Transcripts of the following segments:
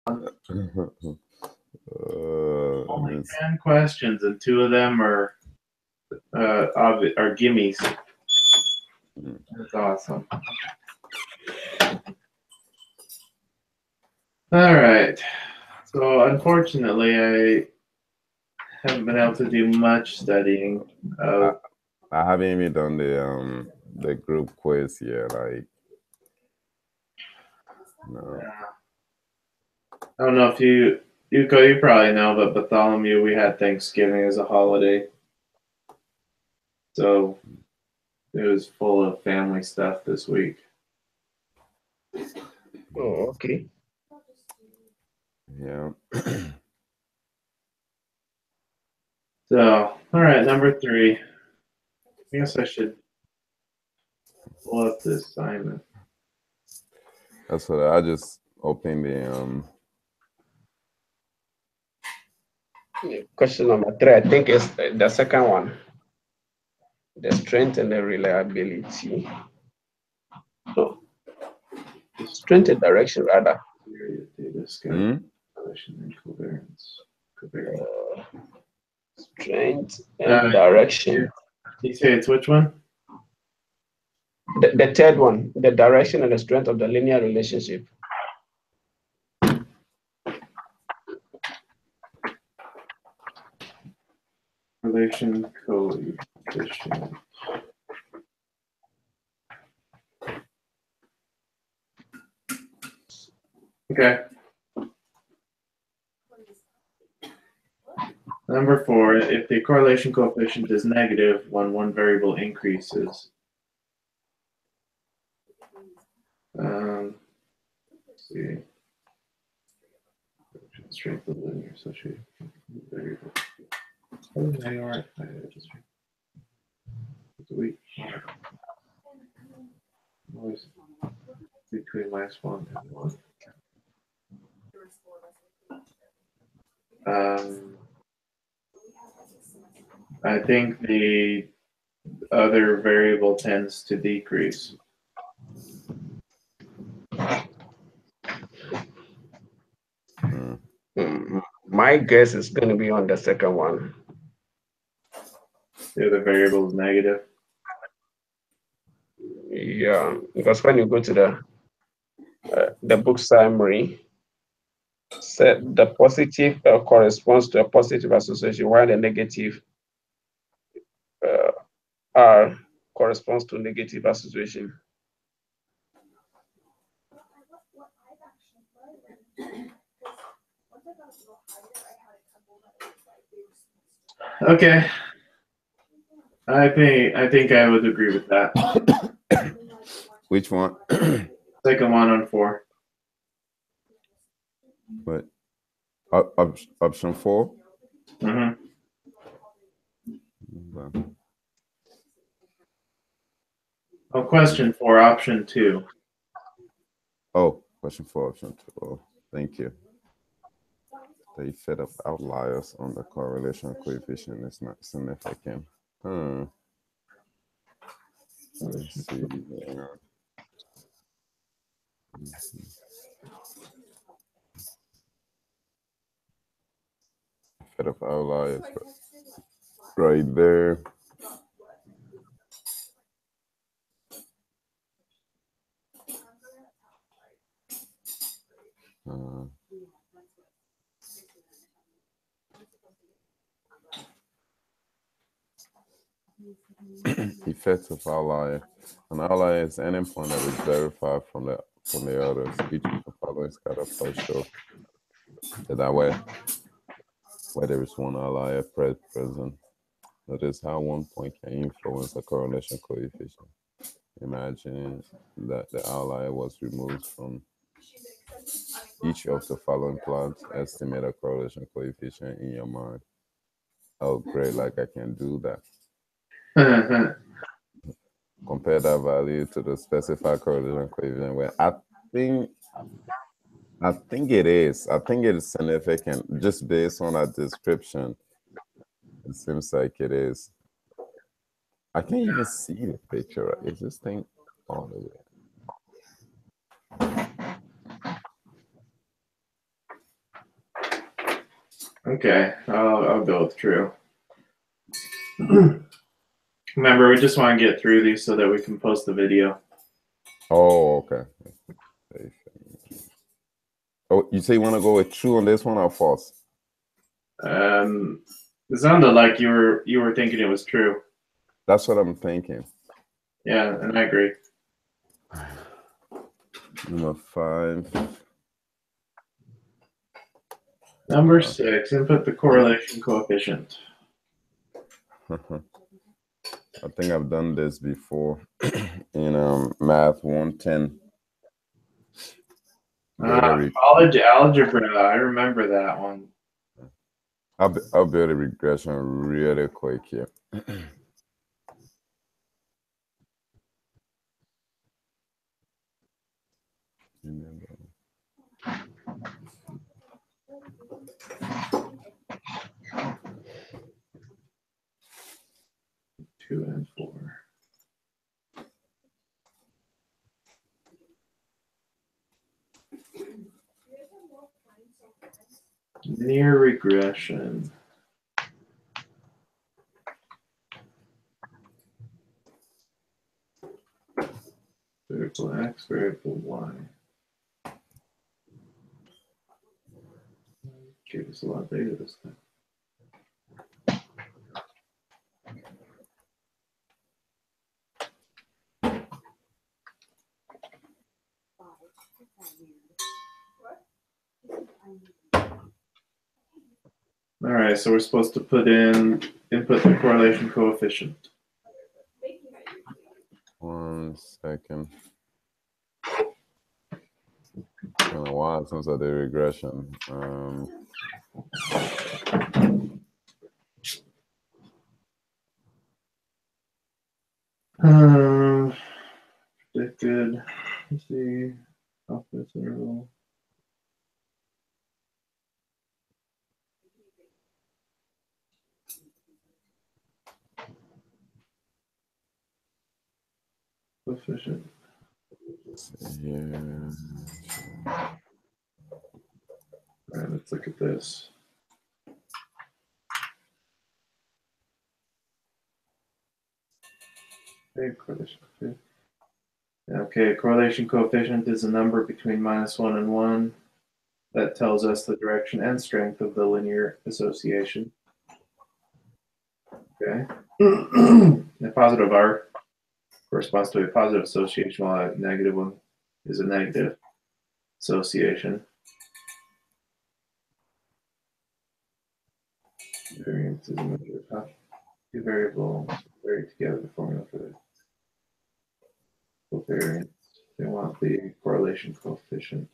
Only 10 questions, and 2 of them are gimmies. That's awesome. All right. So unfortunately, I haven't been able to do much studying. I haven't even done the group quiz yet. Like, no. I don't know if you probably know, but Bartholomew, we had Thanksgiving as a holiday, so it was full of family stuff this week. Oh, okay. Yeah. So, all right, number 3. I guess I should pull up the assignment. That's what I just opened the Question number 3, I think, is the second one. The strength and the reliability. No. Strength and direction, rather. Strength and direction. You say it's which one? The third one, the direction and the strength of the linear relationship. Relation coefficient. Okay. Number 4, if the correlation coefficient is negative when one variable increases. Let's see. Strength of linear association variable. Always between -1 and 1. I think the other variable tends to decrease. My guess is going to be on the second one. The other variable is negative. Yeah, because when you go to the book summary, said the positive corresponds to a positive association, while the negative R corresponds to negative association. Okay. I think I would agree with that. Which one? Second one on 4. What? Option 4? Mm-hmm. Okay. Oh, question 4, option 2. Oh, question 4, option 2. Oh, thank you. The effect of outliers on the correlation coefficient is not significant. Let's see. Effect of outliers right there. Effects of outlier. An outlier is any point that is verified from the others. Each of the following scatterplots show that way where there is one outlier present. Notice how one point can influence the correlation coefficient. Imagine that the outlier was removed from each of the following plots. Estimate a correlation coefficient in your mind. Oh, great, like I can do that. Compare that value to the specified correlation coefficient. Where I think it is. I think it is significant just based on that description. It seems like it is. I can't even see the picture. Is this thing all the way? Okay, I'll go with true. Remember, we just want to get through these so that we can post the video. Oh, okay. Oh, you say you want to go with true on this one or false? It sounded like you were thinking it was true. That's what I'm thinking. Yeah, and I agree. Number 5. Number 6, input the correlation coefficient. I think I've done this before in math 110. College algebra, I remember that one. I'll build a regression really quick here. Two and 4. Linear regression. Variable X, variable Y. Gave us a lot of data this time. All right, so we're supposed to input the correlation coefficient. 1 second. It's been a while since I did regression. Predicted. Let's see. Confidence interval. Coefficient. Yeah. All right, let's look at this. Okay, correlation coefficient. Okay, correlation coefficient is a number between -1 and 1 that tells us the direction and strength of the linear association. Okay. The positive R corresponds to a positive association, while a negative one is a negative association. Variance is a measure of how two variables vary together. The formula for the covariance. They want the correlation coefficient.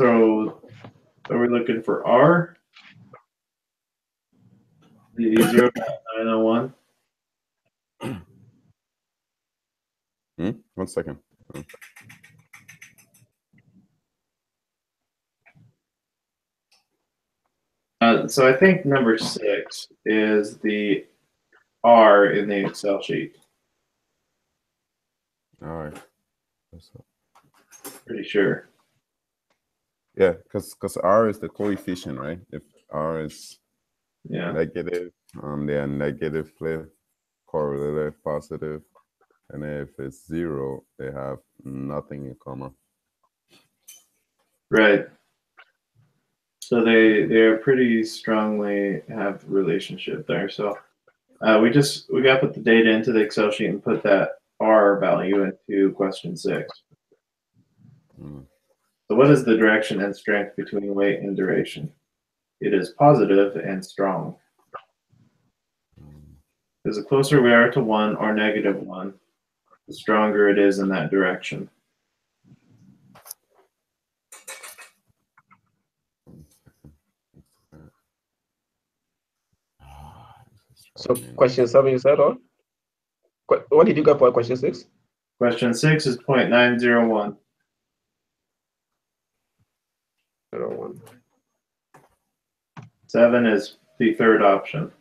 So, are we looking for R? The 0.901. 1 second. So I think number 6 is the R in the Excel sheet. All right. Pretty sure. Yeah, because R is the coefficient, right? If R is negative, they are negatively correlated positive. And if it's 0, they have nothing in common. Right. So they're pretty strongly have relationship there. So we got to put the data into the Excel sheet and put that R value into question 6. So what is the direction and strength between weight and duration? It is positive and strong. Because the closer we are to 1 or -1, the stronger it is in that direction. So question 7, is that all? What did you get for question 6? Question 6 is 0.901. 01. 7 is the third option.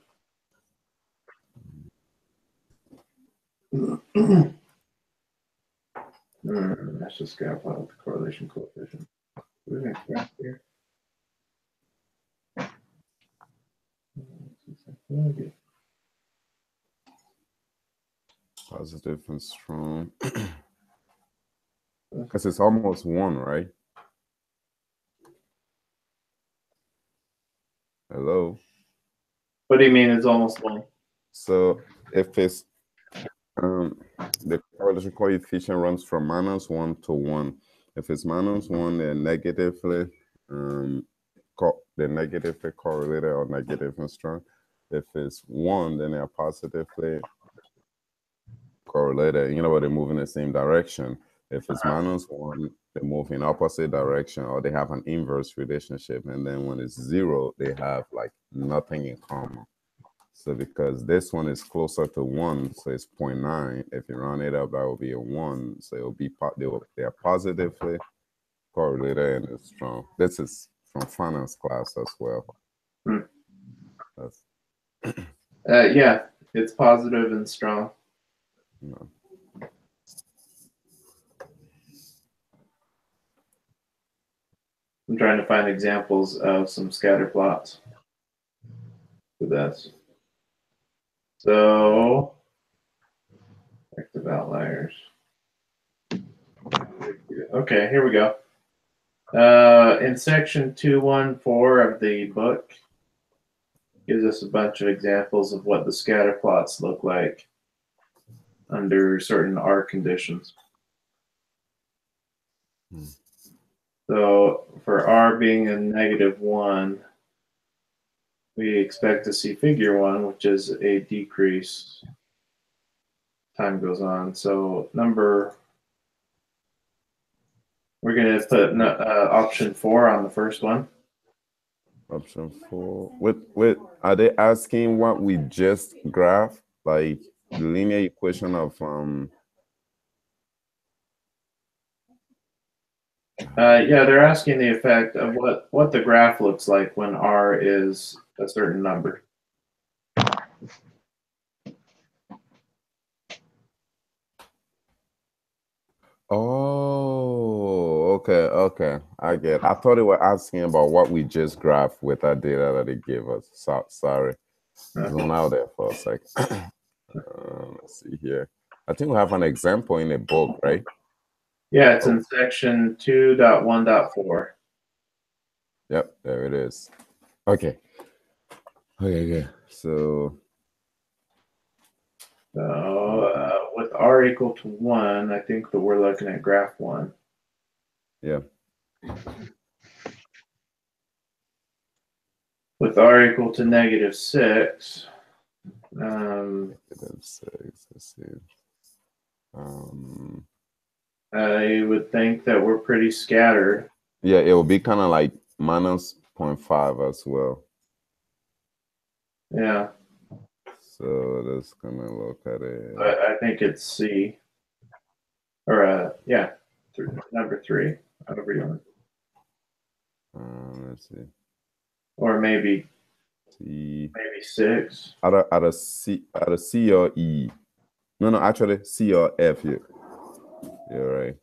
Let's just grab out the correlation coefficient. here. Positive and strong. Because it's almost 1, right? Hello? What do you mean it's almost 1? So if it's the correlation coefficient runs from -1 to 1. If it's -1, they're negatively correlated or negatively strong. If it's 1, then they're positively correlated. You know, they're moving in the same direction. If it's -1, they move in opposite direction, or they have an inverse relationship. And then when it's 0, they have like nothing in common. So because this one is closer to 1, so it's 0.9. If you round it up, that will be a 1. So it'll be they are positively correlated and it's strong. This is from finance class as well. Yeah, it's positive and strong. No. I'm trying to find examples of some scatter plots for this. So, active outliers. Okay, here we go. In section 214 of the book, gives us a bunch of examples of what the scatter plots look like under certain R conditions. So for R being a -1, we expect to see figure 1, which is a decrease. Time goes on. So we're going to put option 4 on the first one. Option 4. Wait, are they asking what we just graphed? Like the linear equation of yeah, they're asking the effect of what the graph looks like when R is a certain number. Oh, okay. I get it. I thought they were asking about what we just graphed with that data that they gave us. Sorry. Zone out there for a sec. Let's see here. I think we have an example in the book, right? Yeah, it's in section 2.1.4. Yep, there it is. Okay. So with R equal to 1, I think that we're looking at graph 1. yeah. With R equal to -6, Let's see. I would think that we're pretty scattered. Yeah, it will be kind of like -0.5 as well. Yeah. So let's kind of look at it. I think it's C. Or, yeah, number 3, however you want. Let's see. Or maybe C. maybe 6. Out of C or E. No, actually C or F here. You're right.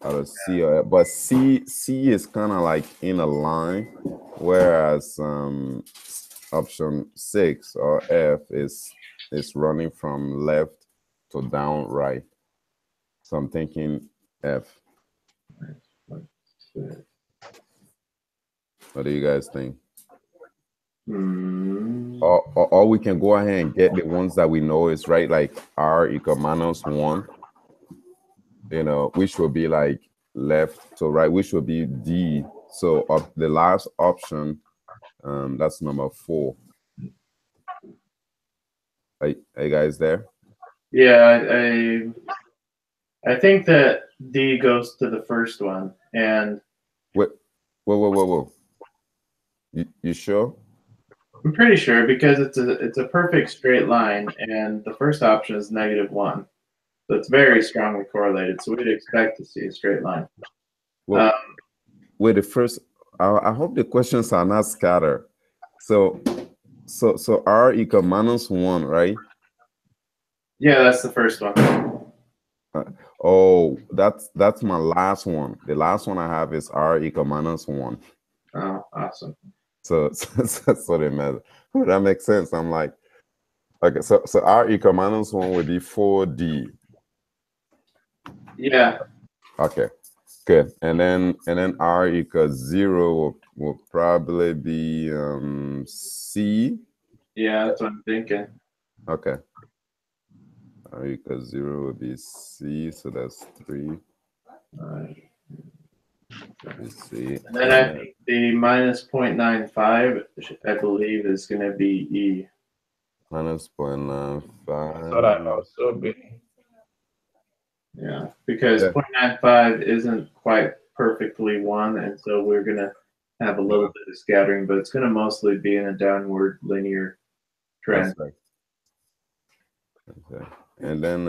Out of C or F. But C is kind of like in a line, whereas option 6 or F is running from left to down right. So I'm thinking F. What do you guys think? Or we can go ahead and get the ones that we know is right, like R equal -1. You know, which will be like left to right, which will be D. So the last option, that's number 4. Are you guys there? Yeah, I think that D goes to the first one, and Whoa. You sure? I'm pretty sure because it's a perfect straight line, and the first option is -1, so it's very strongly correlated. So we'd expect to see a straight line. Well, wait, the first. I hope the questions are not scattered. So R equal -1, right? Yeah, that's the first one. Oh, that's my last one. The last one I have is R equal -1. Oh, awesome. So so they matter. Oh, that makes sense. I'm like, okay, so R equal -1 would be 4D. Yeah. Okay, good. And then R equals 0 will probably be C. Yeah, that's what I'm thinking. Okay. R equals 0 would be C, so that's 3. C. And then I think the -0.95, I believe, is going to be E. -0.95. I thought I also be. Yeah, because Yeah. 0.95 isn't quite perfectly 1, and so we're going to have a little bit of scattering, but it's going to mostly be in a downward linear trend. That's right. Okay. And then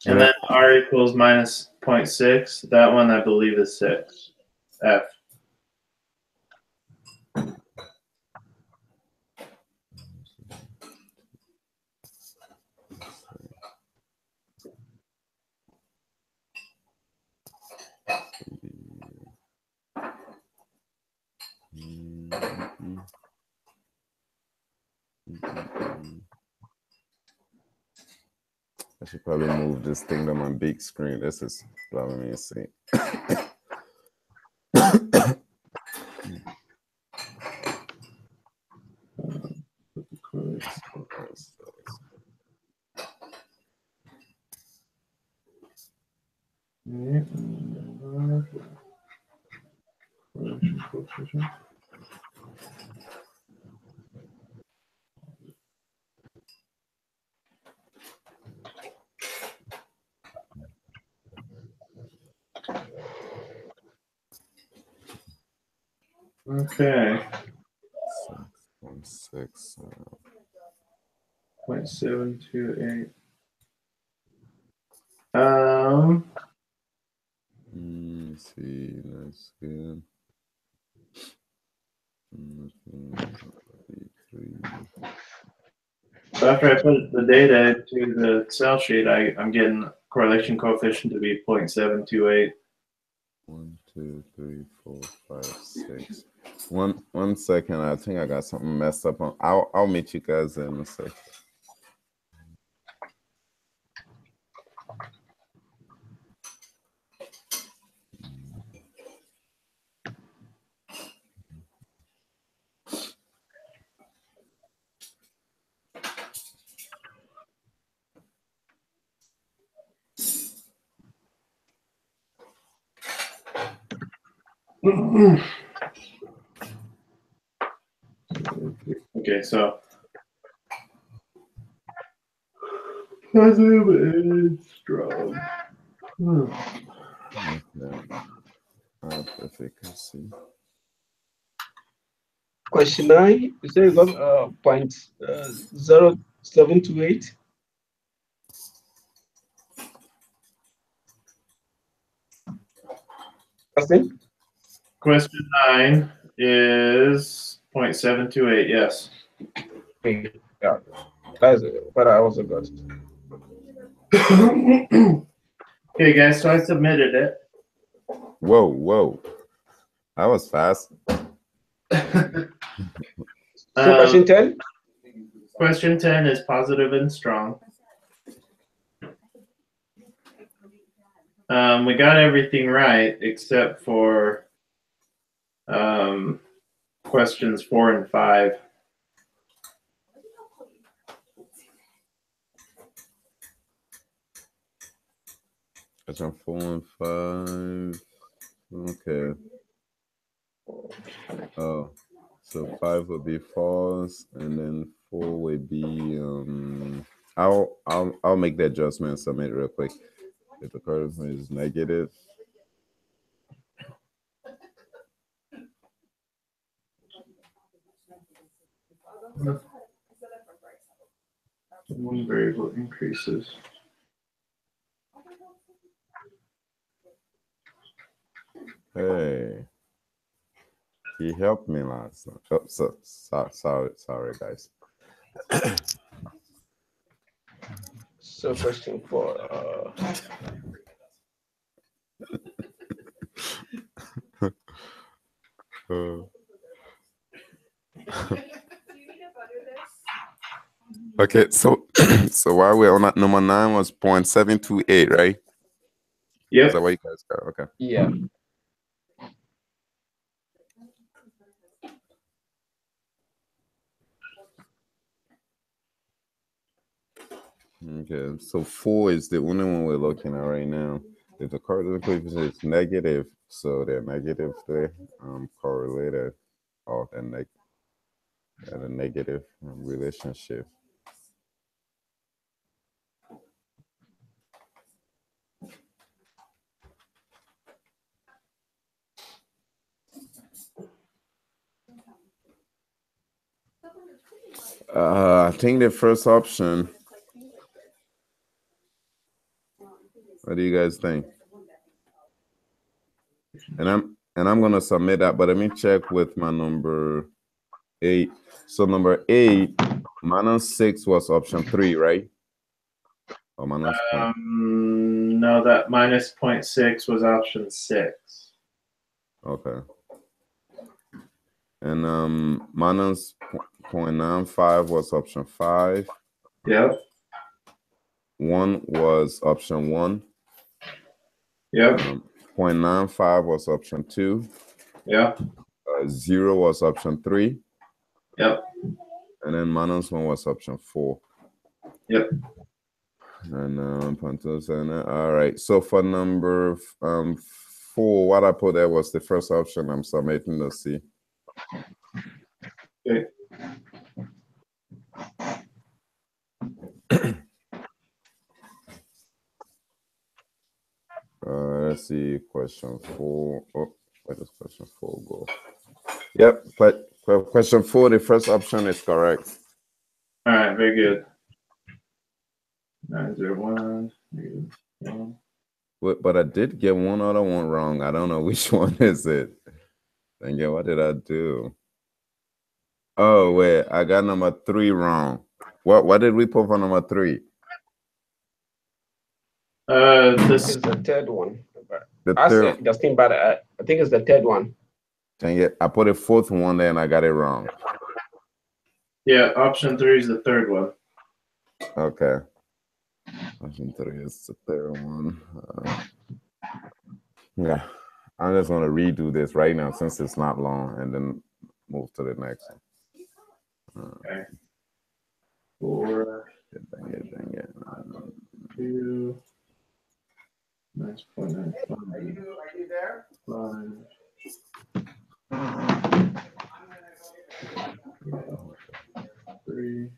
and then R equals -0.6. That one I believe is 6. F. I should probably move this thing to my big screen. This is blowing me insane. Okay. 6.6. 0.728. Let's see, that's good. 3. So after I put the data into the Excel sheet, I'm getting correlation coefficient to be 0.728. 1, 2, 3, 4, 5, 6. One second. I think I got something messed up on. I'll meet you guys in a sec. Okay, so positive and strong. Okay. Efficacy. Question 9, you say you got 0.0728. Question? Question 9 is 0.728. Yes. Yeah, that's what I also got. Okay, guys. So I submitted it. Whoa. That was fast. So question 10? Question 10 is positive and strong. We got everything right except for questions 4 and 5. Question 4 and 5. Okay. Oh, so 5 would be false, and then 4 would be I'll make the adjustment and submit real quick. If the coordinate is negative. One variable increases. Hey. He helped me last time. Oh, sorry, guys. So question 4. Okay, so so while we're on that, number 9 was 0.728, right? Yep. Is that what you guys got? Okay. Yeah. Okay, so 4 is the only one we're looking at right now. If the cardinal coefficient is negative, so they're negatively correlated, or a negative relationship. I think the first option. What do you guys think? And I'm gonna submit that, but let me check with my number 8. So number 8 -6 was option 3, right? Or minus point. No, that minus 0.6 was option 6. Okay. And minus 0.95 was option 5. Yep. 1 was option 1. Yep. 0.95 was option 2. Yep. 0 was option 3. Yep. And then -1 was option 4. Yep. And 0.27. All right. So for number 4, what I put there was the first option. I'm submitting to C. Okay. Let's see, question 4. Oh, where does question 4 go? Yep, but question 4, the first option is correct. All right, very good. 901. But I did get one other one wrong. I don't know which one is it. Dang it, what did I do? Oh, wait, I got number 3 wrong. What did we put for number 3? This is the third one. The I third. said Justin, but I think it's the third one. Dang it, I put a 4th one there and I got it wrong. Yeah, option 3 is the third one. Okay. Option 3 is the third one. Yeah, I'm just going to redo this right now since it's not long and then move to the next one. Okay. 4. Dang it. 2. Nice point. 5. Are you there? 3.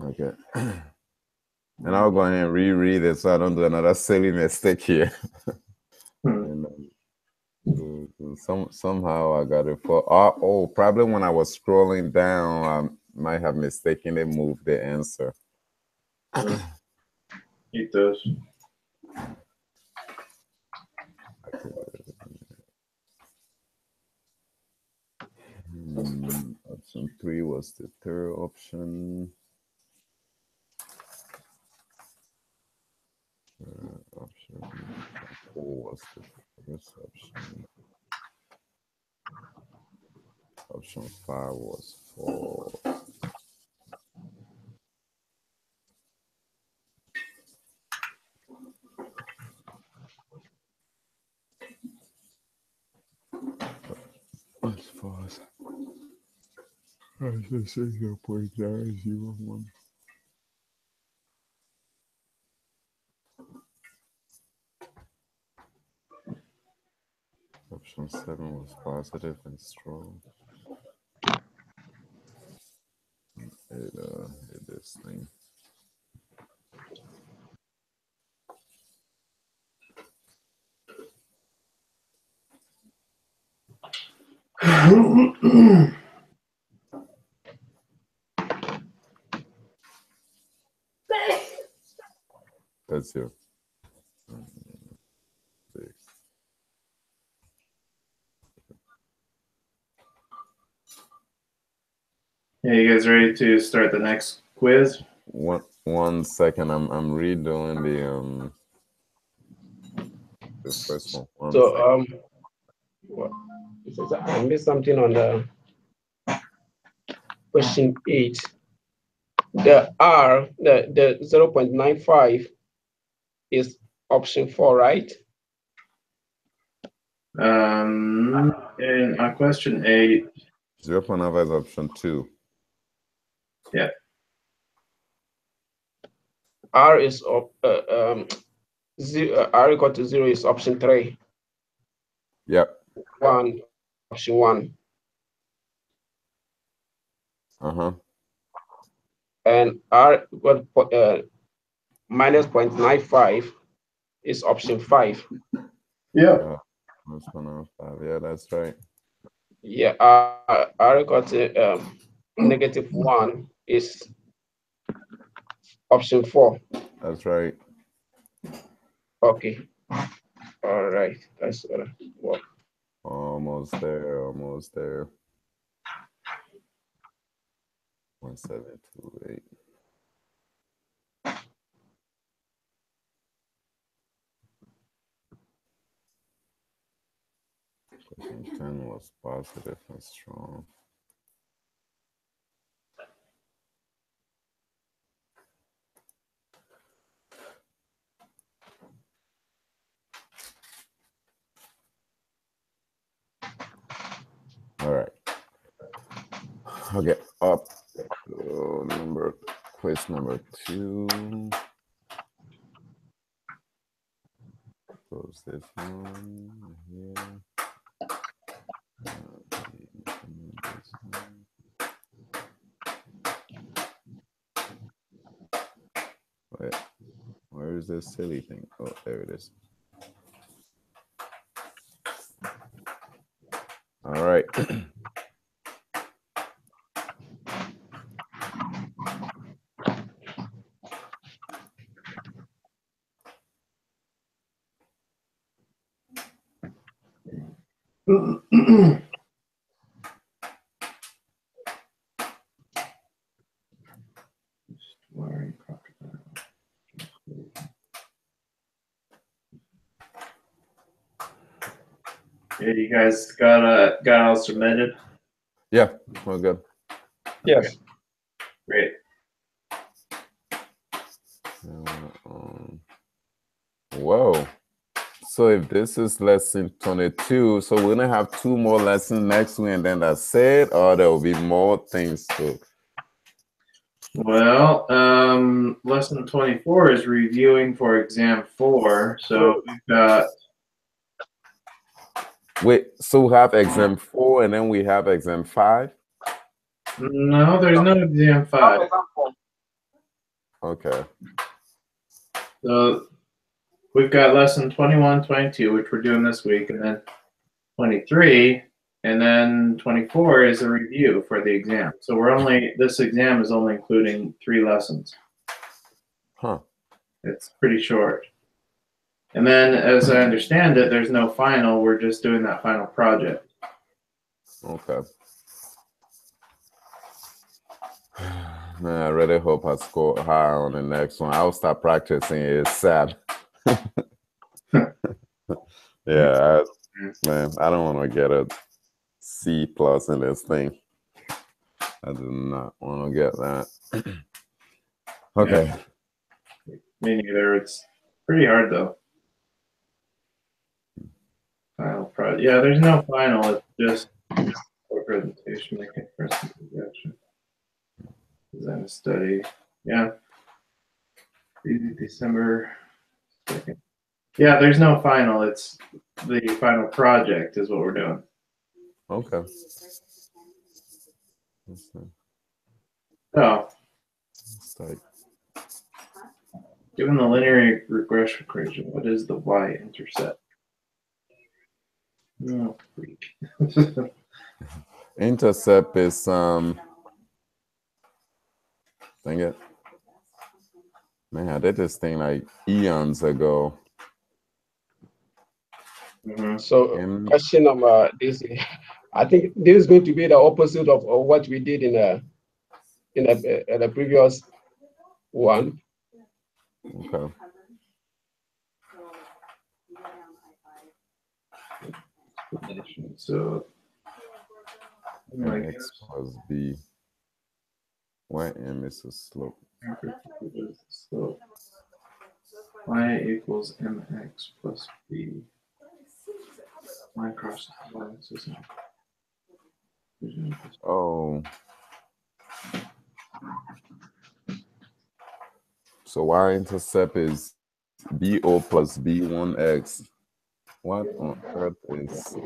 Okay. And I'll go ahead and reread it so I don't do another silly mistake here. And, somehow I got it for probably when I was scrolling down, I might have mistakenly moved the answer. Eat those. Option 3 was the third option. Option 4 was the first option. Option 5 was 4. As far as I should say 0.901. Option 7 was positive and strong. Hit this thing. That's it. 6. Yeah, you guys ready to start the next quiz? One second. I'm redoing the first one. One So second. what? I missed something on the question 8. The R, the 0.95 is option 4, right? And on question 8. 0.5 is option 2. Yeah. R is R equal to 0 is option 3. Yep. 1, option 1. And R minus 0.95 is option 5. Yeah. Minus 0.5. Yeah, that's right. Yeah, R equal to -1 is option 4. That's right. Okay. All right. That's what. Almost there. Almost there. 1728. Question 10 was positive and strong. All right. Okay, up quiz number 2. Close this one here. Wait, where is this silly thing? Oh, there it is. All right. Yeah, you guys got all submitted? Yeah, we're good. Yes. Okay. Great. Whoa. So if this is lesson 22, so we're gonna have 2 more lessons next week and then that's it, or there will be more things to. Well, lesson 24 is reviewing for exam 4. So we've got. Wait, so we have exam 4 and then we have exam 5? No, there's no exam 5. Okay. So we've got lesson 21, 22, which we're doing this week, and then 23, and then 24 is a review for the exam. So this exam is only including 3 lessons. Huh. It's pretty short. And then, as I understand it, there's no final. We're just doing that final project. Okay. Man, I really hope I score high on the next one. I'll start practicing. It's sad. Yeah, man, I don't want to get a C+ in this thing. I do not want to get that. Okay. Yeah. Me neither. It's pretty hard, though. Final project. Yeah, there's no final. It's just a presentation, making first projection. Design a study. Yeah. December 2nd. Yeah, there's no final. It's the final project is what we're doing. Okay. So, Start. given the linear regression equation, what is the y-intercept? Oh, freak. Intercept is dang it. Man, I did this thing like eons ago. Mm-hmm. So question number this, I think this is going to be the opposite of what we did in in the previous one. Okay. So X plus B. Why M is a slope? slope. Y equals mx plus b. Y crosses y. Oh. So y-intercept is BO plus B1X. What on earth is?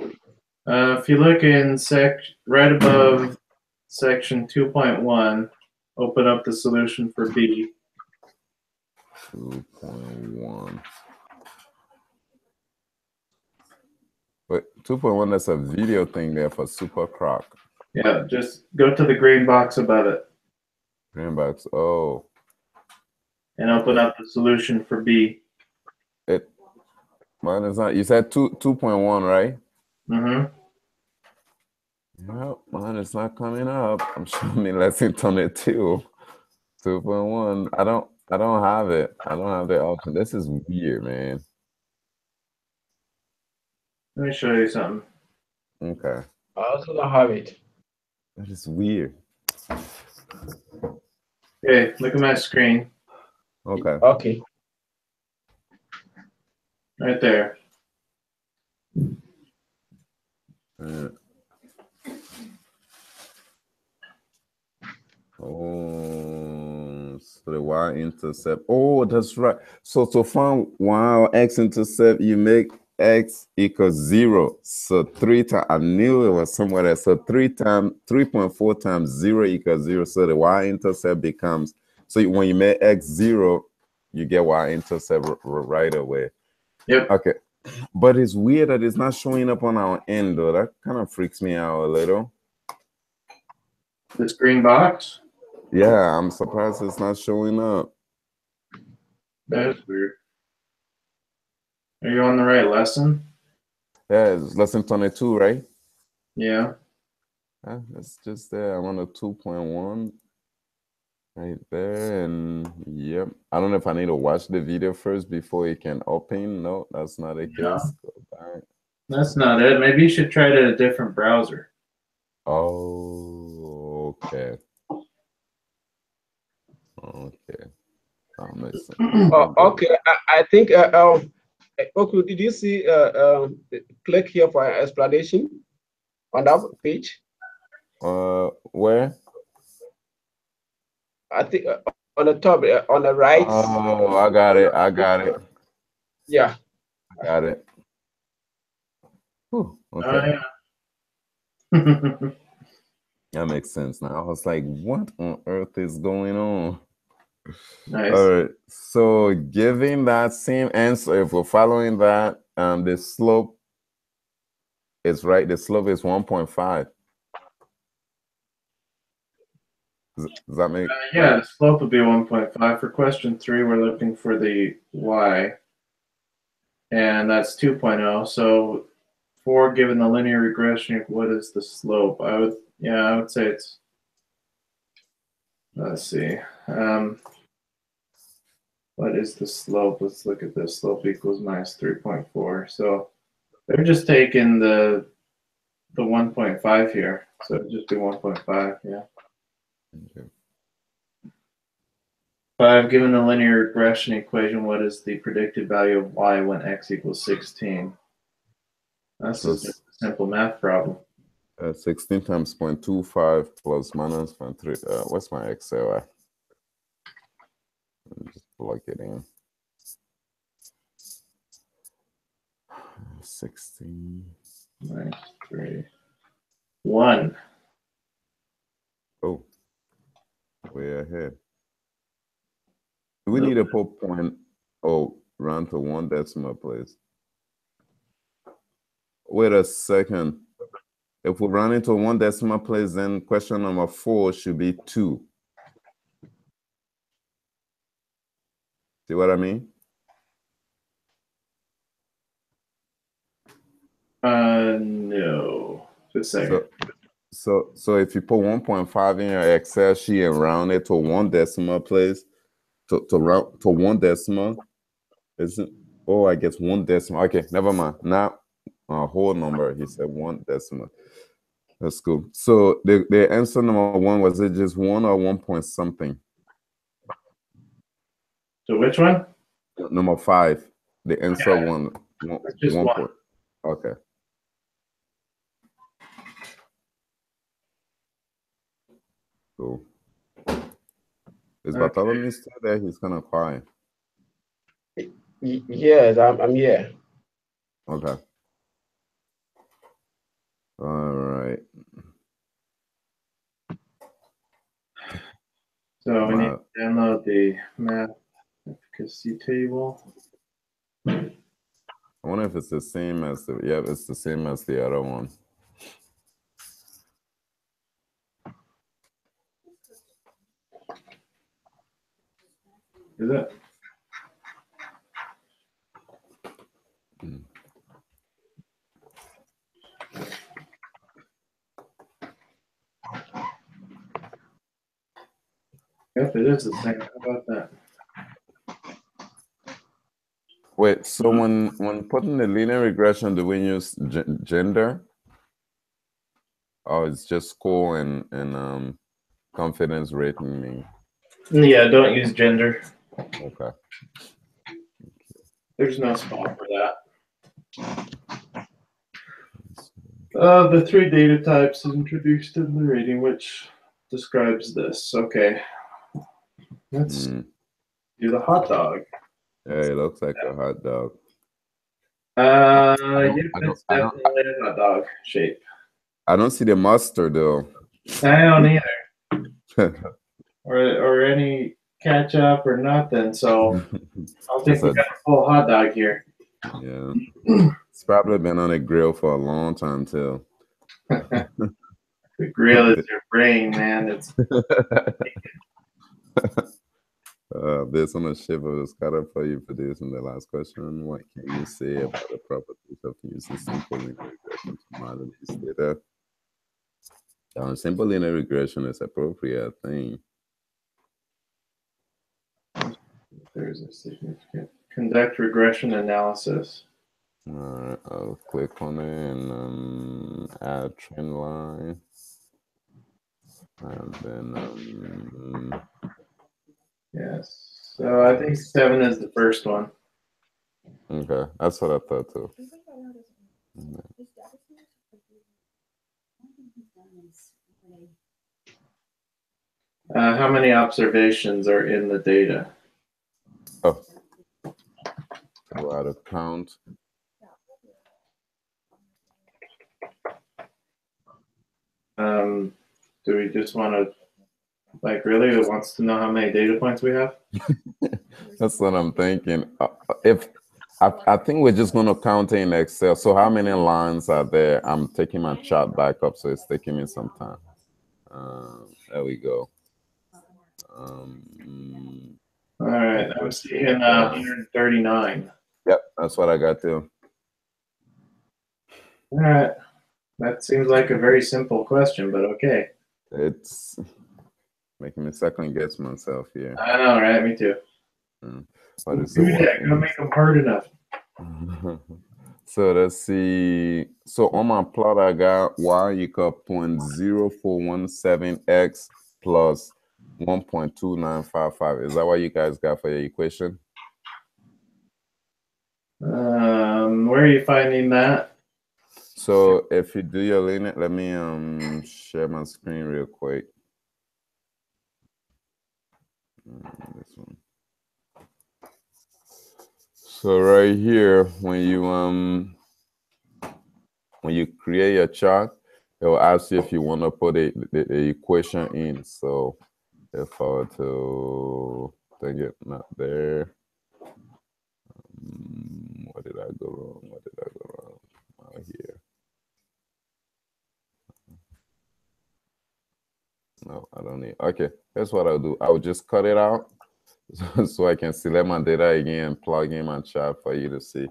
If you look in right above section 2.1, open up the solution for B. 2.1. But 2.1, that's a video thing there for Super Croc. Yeah, just go to the green box above it. Green box. Oh. And open up the solution for B. Mine is not. You said 2.1, right? Mm-hmm. Well, mine is not coming up. I'm showing me lesson 22. 2.1. I don't have it. I don't have the option. This is weird, man. Let me show you something. Okay. I also don't have it. That is weird. Okay, look at my screen. Okay. Okay. Right there. Oh, so the y-intercept. Oh, that's right. So to find y or x-intercept, you make x equals 0. So 3 times, I knew it was somewhere there. So 3.4 times 0 equals 0. So the y-intercept becomes, so when you make x 0, you get y-intercept right away. Yep. Okay. But it's weird that it's not showing up on our end, though. That kind of freaks me out a little. This green box? Yeah, I'm surprised it's not showing up. That is weird. Are you on the right lesson? Yeah, it's lesson 22, right? Yeah. It's just there. I'm on a 2.1 right there. And yep. I don't know if I need to watch the video first before it can open. No, that's not the case. Go back. That's not it. Maybe you should try it at a different browser. Oh, okay. Okay. Okay. I think. Okay. Did you see? Click here for explanation on that page. Where? I think on the top, on the right. Oh, I got it. I got it. Yeah. I got it. Whew, okay. Oh, yeah. That makes sense now. I was like, what on earth is going on? Nice. All right. So giving that same answer, if we're following that, the slope is right. The slope is 1.5. Does that make yeah, the slope would be 1.5. For question 3, we're looking for the y, and that's 2.0. So 4, given the linear regression, what is the slope? I would say it's, let's see. What is the slope? Let's look at this. Slope equals minus 3.4. So they're just taking the 1.5 here. So it'd just be 1.5, yeah. Okay. 5, given the linear regression equation, what is the predicted value of y when x equals 16? That's just a simple math problem. 16 times 0.25 plus minus 0.3. What's my Excel? Let me just plug it in. 16 minus 3. 1. Oh, way ahead. Do we need to put point? Oh, round to 1 decimal place. Wait a second. If we run into 1 decimal place, then question number 4 should be 2. See what I mean? No. Just a second. So if you put 1.5 in your Excel sheet and round it to one decimal place, to round to one decimal, isn't? Oh, I guess one decimal. Okay, never mind. Not a whole number. He said one decimal. That's cool. So the answer number one, was it just one or 1 point something? So which one? Number five. The answer one, It's just 1 one. point. Okay. Cool. Is Bartholomew still there? He's kind of quiet. Yes, I'm here. Okay. All right. So we need to download the math efficacy table. I wonder if it's the same as the, yeah, it's the same as the other one. Is it? Yep, it is the same. How about that? Wait, so when putting the linear regression, do we use gender? Or it's just score and confidence rating? Yeah, don't use gender. Okay. There's no spot for that. The three data types is introduced in the rating, which describes this. Okay. Let's do the hot dog. Yeah, it looks like a hot dog. It's definitely a hot dog shape. I don't see the mustard though. I don't either. or any ketchup or nothing. So I don't think we got a full hot dog here. Yeah. It's probably been on a grill for a long time too. The grill is your brain, man. It's based on the shape of the scatter for you producing the last question, what can you say about the properties of using simple linear regression to model these data? Simple linear regression is appropriate, I think. There's a significant conduct regression analysis. All right, I'll click on it and add trend line. And then yes. So I think 7 is the first one. Okay, that's what I thought too. How many observations are in the data? Oh, go out of count. Do we just want to, like, really? It wants to know how many data points we have? That's what I'm thinking. If I think we're just going to count in Excel. So how many lines are there? I'm taking my chart back up, so it's taking me some time. There we go. All right, I'm seeing 139. Yep, that's what I got too. All right, that seems like a very simple question, but okay. It's making me second guess myself here. I know, right? Me too. What is Do that. Gotta make them hard enough. So let's see. So on my plot, I got y equal 0.0417x plus 1.2955. Is that what you guys got for your equation? Where are you finding that? So if you do your linear, let me share my screen real quick. This one. So right here, when you create your chart, it will ask you if you want to put the equation in. So if I were to take it not there, what did I go wrong? What did I go wrong? Out here. No, I don't need. Okay, here's what I'll do. I'll just cut it out so I can select my data again, plug in my chart for you to see.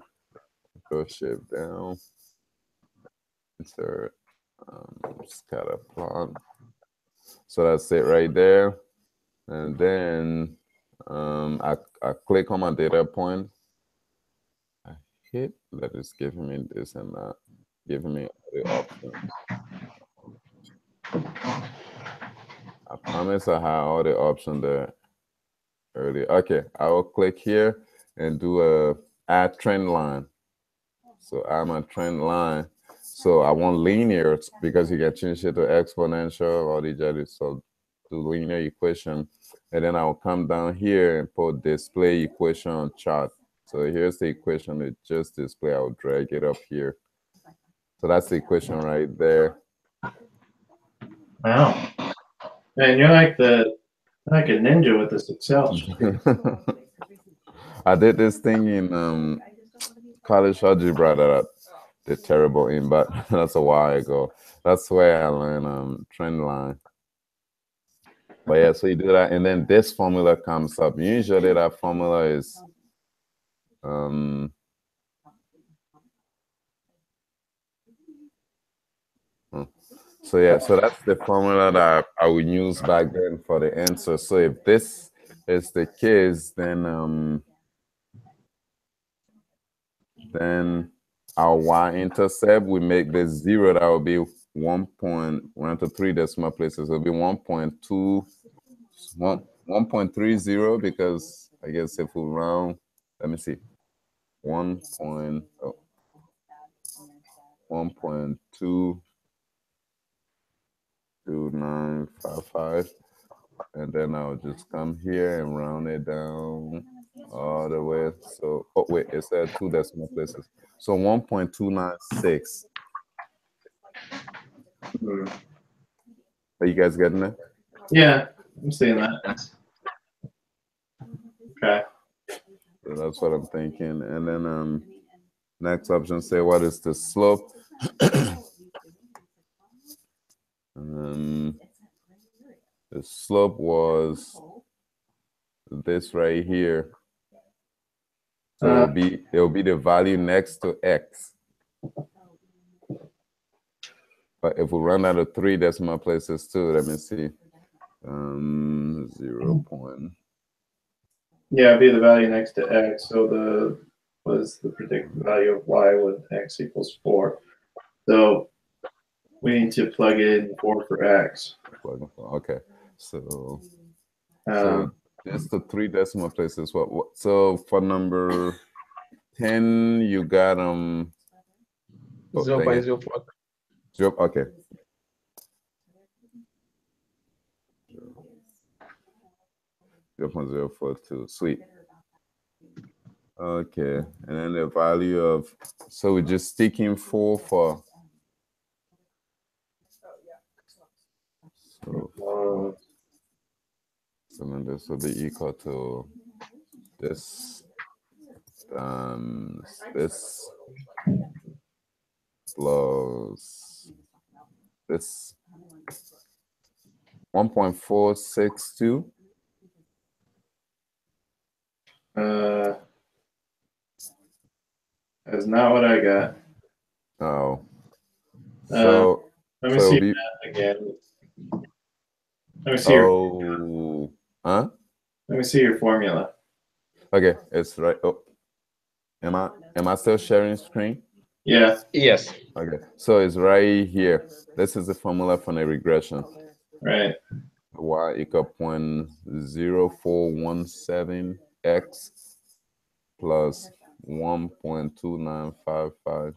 Go shift down. Insert. Scatter plot. So that's it right there. And then I click on my data point. I hit that is giving me this and that, giving me all the options. I promise I have all the options there earlier. Okay, I will click here and do a add trend line. So I'm a trend line. So I want linear because you can change it to exponential or the so to linear equation. And then I'll come down here and put display equation on chart. So here's the equation it just display. I'll drag it up here. So that's the equation right there. Wow. Man, you're like a ninja with this Excel sheet. I did this thing in college algebra that I did terrible in, but that's a while ago. That's where I learned trend line. But yeah, so you do that, and then this formula comes up. Usually that formula is so yeah, so that's the formula that I would use back then for the answer. So if this is the case, then our y-intercept, we make this 0, that will be 1 to 3 decimal places. It will be 1.30 because I guess if we round, let me see, 1.22955, and then I'll just come here and round it down all the way. So, oh wait, it said 2 decimal places. So 1.296. Are you guys getting it? Yeah, I'm seeing that. Okay. So that's what I'm thinking. And then next option, say what is the slope? The slope was this right here. So it'll be the value next to x. But if we run out of 3 decimal places too, let me see. 0. Yeah, it'd be the value next to x. So the predicted value of y with x equals 4. So we need to plug in 4 for x. Okay, so it's the 3 decimal places. What? So for number 10, you got 0.04. Okay. 0.042. Sweet. Okay, and then the value of, so we're just sticking 4 for. So then this will be equal to this times this plus this 1.462. That's not what I got. Oh. So let me see that again. Let me see Huh? Let me see your formula. Okay, it's right. Oh, am I still sharing screen? Yeah. Yes. Okay, so it's right here. This is the formula for the regression. Right. Y equal 0.0417 x plus 1.2955.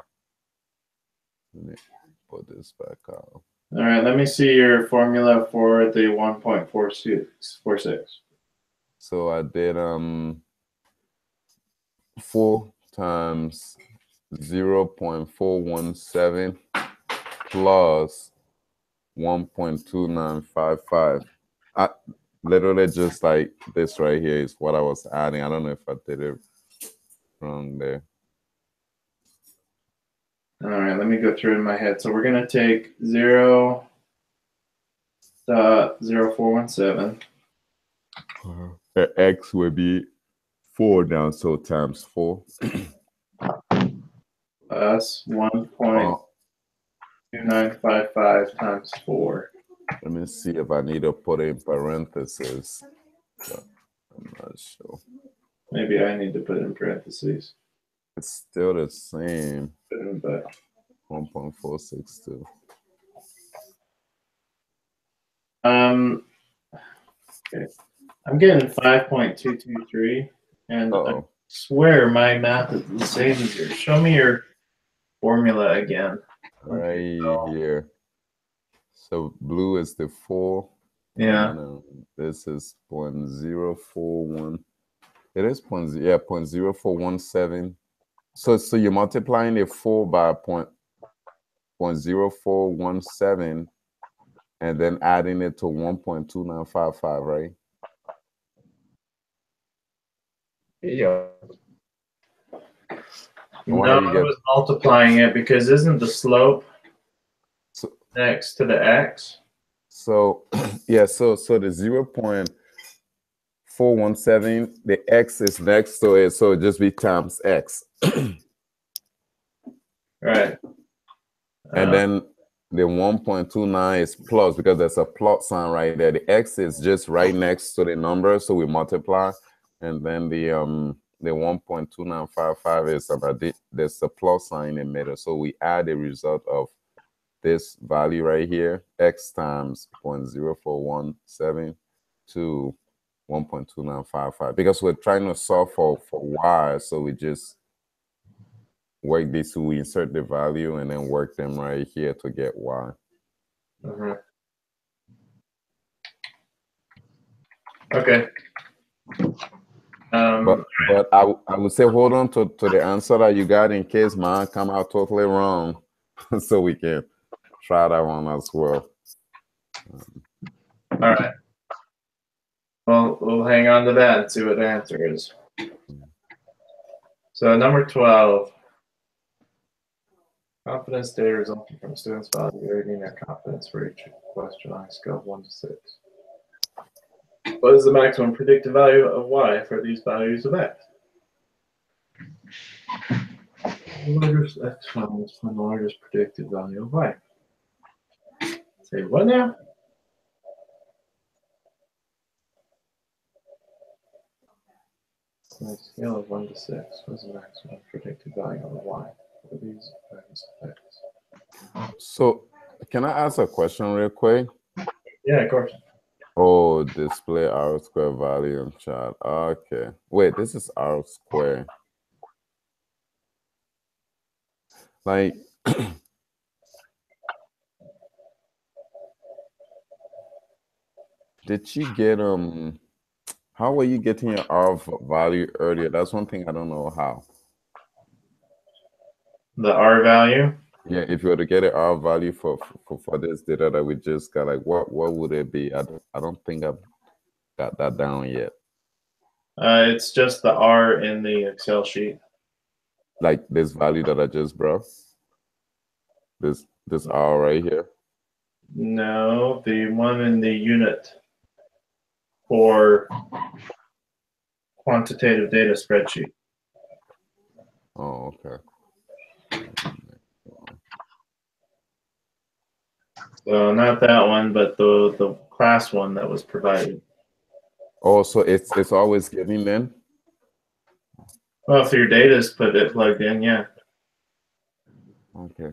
Let me put this back out. All right, let me see your formula for the 1.4646. So I did 4 times 0.417 plus 1.2955. I literally just like this right here is what I was adding. I don't know if I did it wrong there. All right, let me go through it in my head. So we're gonna take 0.0417. X would be 4 now, so times 4. Plus 1. 2955 times 4. Let me see if I need to put in parentheses. But I'm not sure. Maybe I need to put in parentheses. It's still the same. But 1.462. Okay. I'm getting 5.223, and I Uh-oh. swear my math is the same as yours. Show me your formula again. Right here. So blue is the 4. Yeah. And then, this is 0.041. It is 0.0417. So you're multiplying the 4 by 0.0417 and then adding it to 1.2955, right? Yeah. Why No, you I get was multiplying it because isn't the slope next to the x? so yeah, so the 0.417, the x is next to it, so it just be times x. Right. And then the 1.29 is plus because there's a plot sign right there. The x is just right next to the number, so we multiply, and then the 1.2955 is about there's a plus sign in the middle, so we add the result of this value right here, x times 0.0417 to 1.2955, because we're trying to solve for y, so we just work this, we insert the value and then work them right here to get y. Okay. But I would say hold on to the answer that you got in case mine come out totally wrong, so we can try that one as well. All right. Well, we'll hang on to that and see what the answer is. So number 12. Confidence data resulting from students evaluating their confidence for each question on a scale of 1 to 6. What is the maximum predicted value of y for these values of x? Largest x find the largest predicted value of y. Say what now? On a scale of 1 to 6, what is the maximum predicted value of y for these values of x? So can I ask a question real quick? Yeah, of course. Oh, display R square value in chat. Okay. Wait, this is R square. Like, did you get how were you getting your R value earlier? That's one thing I don't know how. The R value? Yeah, if you were to get an R value for this data that we just got, like what would it be? I don't think I've got that down yet. It's just the R in the Excel sheet. Like this value that I just brought. This R right here. No, the one in the unit for quantitative data spreadsheet. Oh, okay. So not that one, but the class one that was provided. Oh, so it's always giving then? Well, if your data is plugged in, yeah. Okay.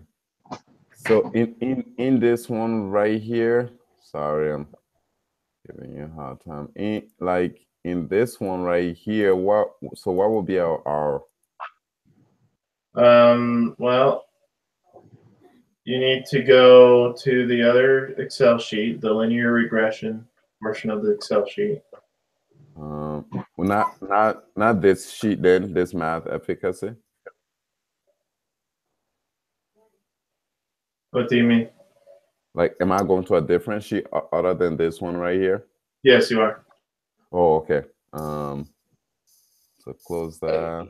So in this one right here, sorry, I'm giving you a hard time. In this one right here, what would be our R? Well, you need to go to the other Excel sheet, the linear regression portion of the Excel sheet. Well, not this sheet then, this math efficacy. What do you mean? Like, am I going to a different sheet other than this one right here? Yes, you are. Oh, okay. So close that.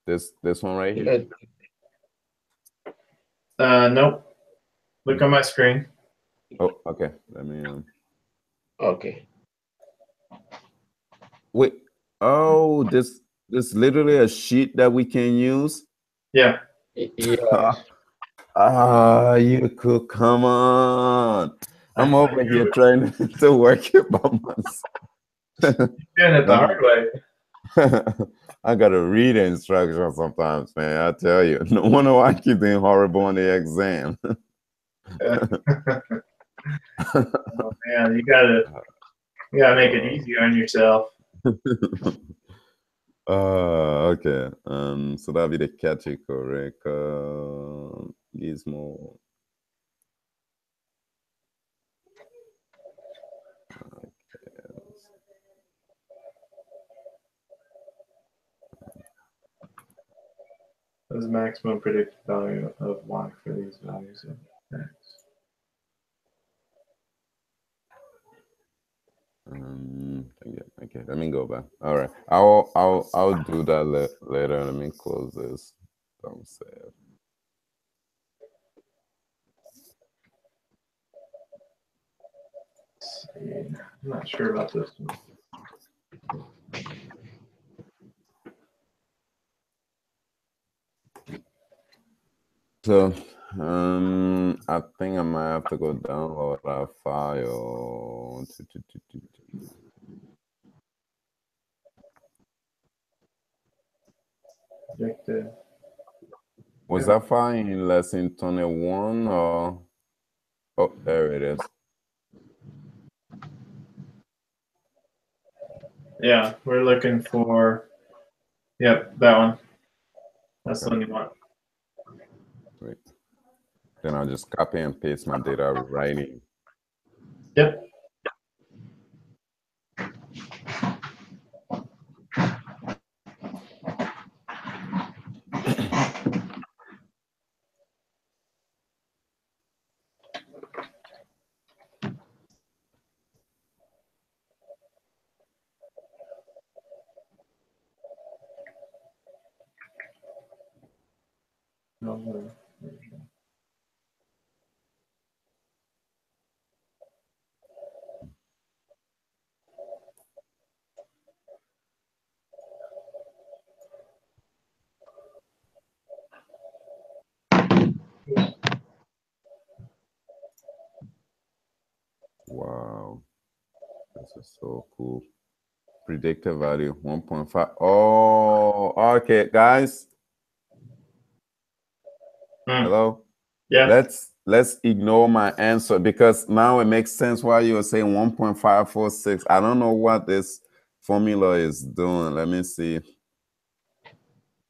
This one right here. Nope. Look on my screen. Oh, okay. Let me Okay. Wait. Oh, this literally a sheet that we can use. Yeah. Yeah. Ah, you could come on. I'm over here trying to work it by myself. You're doing it the hard way. I gotta read the instructions sometimes, man. I tell you, no wonder why I keep being horrible on the exam. Oh man, you gotta make it easier on yourself. Okay. So that'll be the category. Gizmo. What is the maximum predicted value of y for these values of x? Okay, let me go back. All right, I'll do that later. Let me close this. Don't say it. I'm not sure about this one. So, I think I might have to go download that file. Predicted. Was that file in lesson 21 or? Oh, there it is. Yeah, we're looking for. Yep, that one. That's the Okay. one you want. Wait. Then I'll just copy and paste my data writing. Yep. Wow, this is so cool. Predicted value 1.5. Oh, okay, guys. Hello. Yeah. Let's ignore my answer because now it makes sense why you were saying 1.546. I don't know what this formula is doing. Let me see.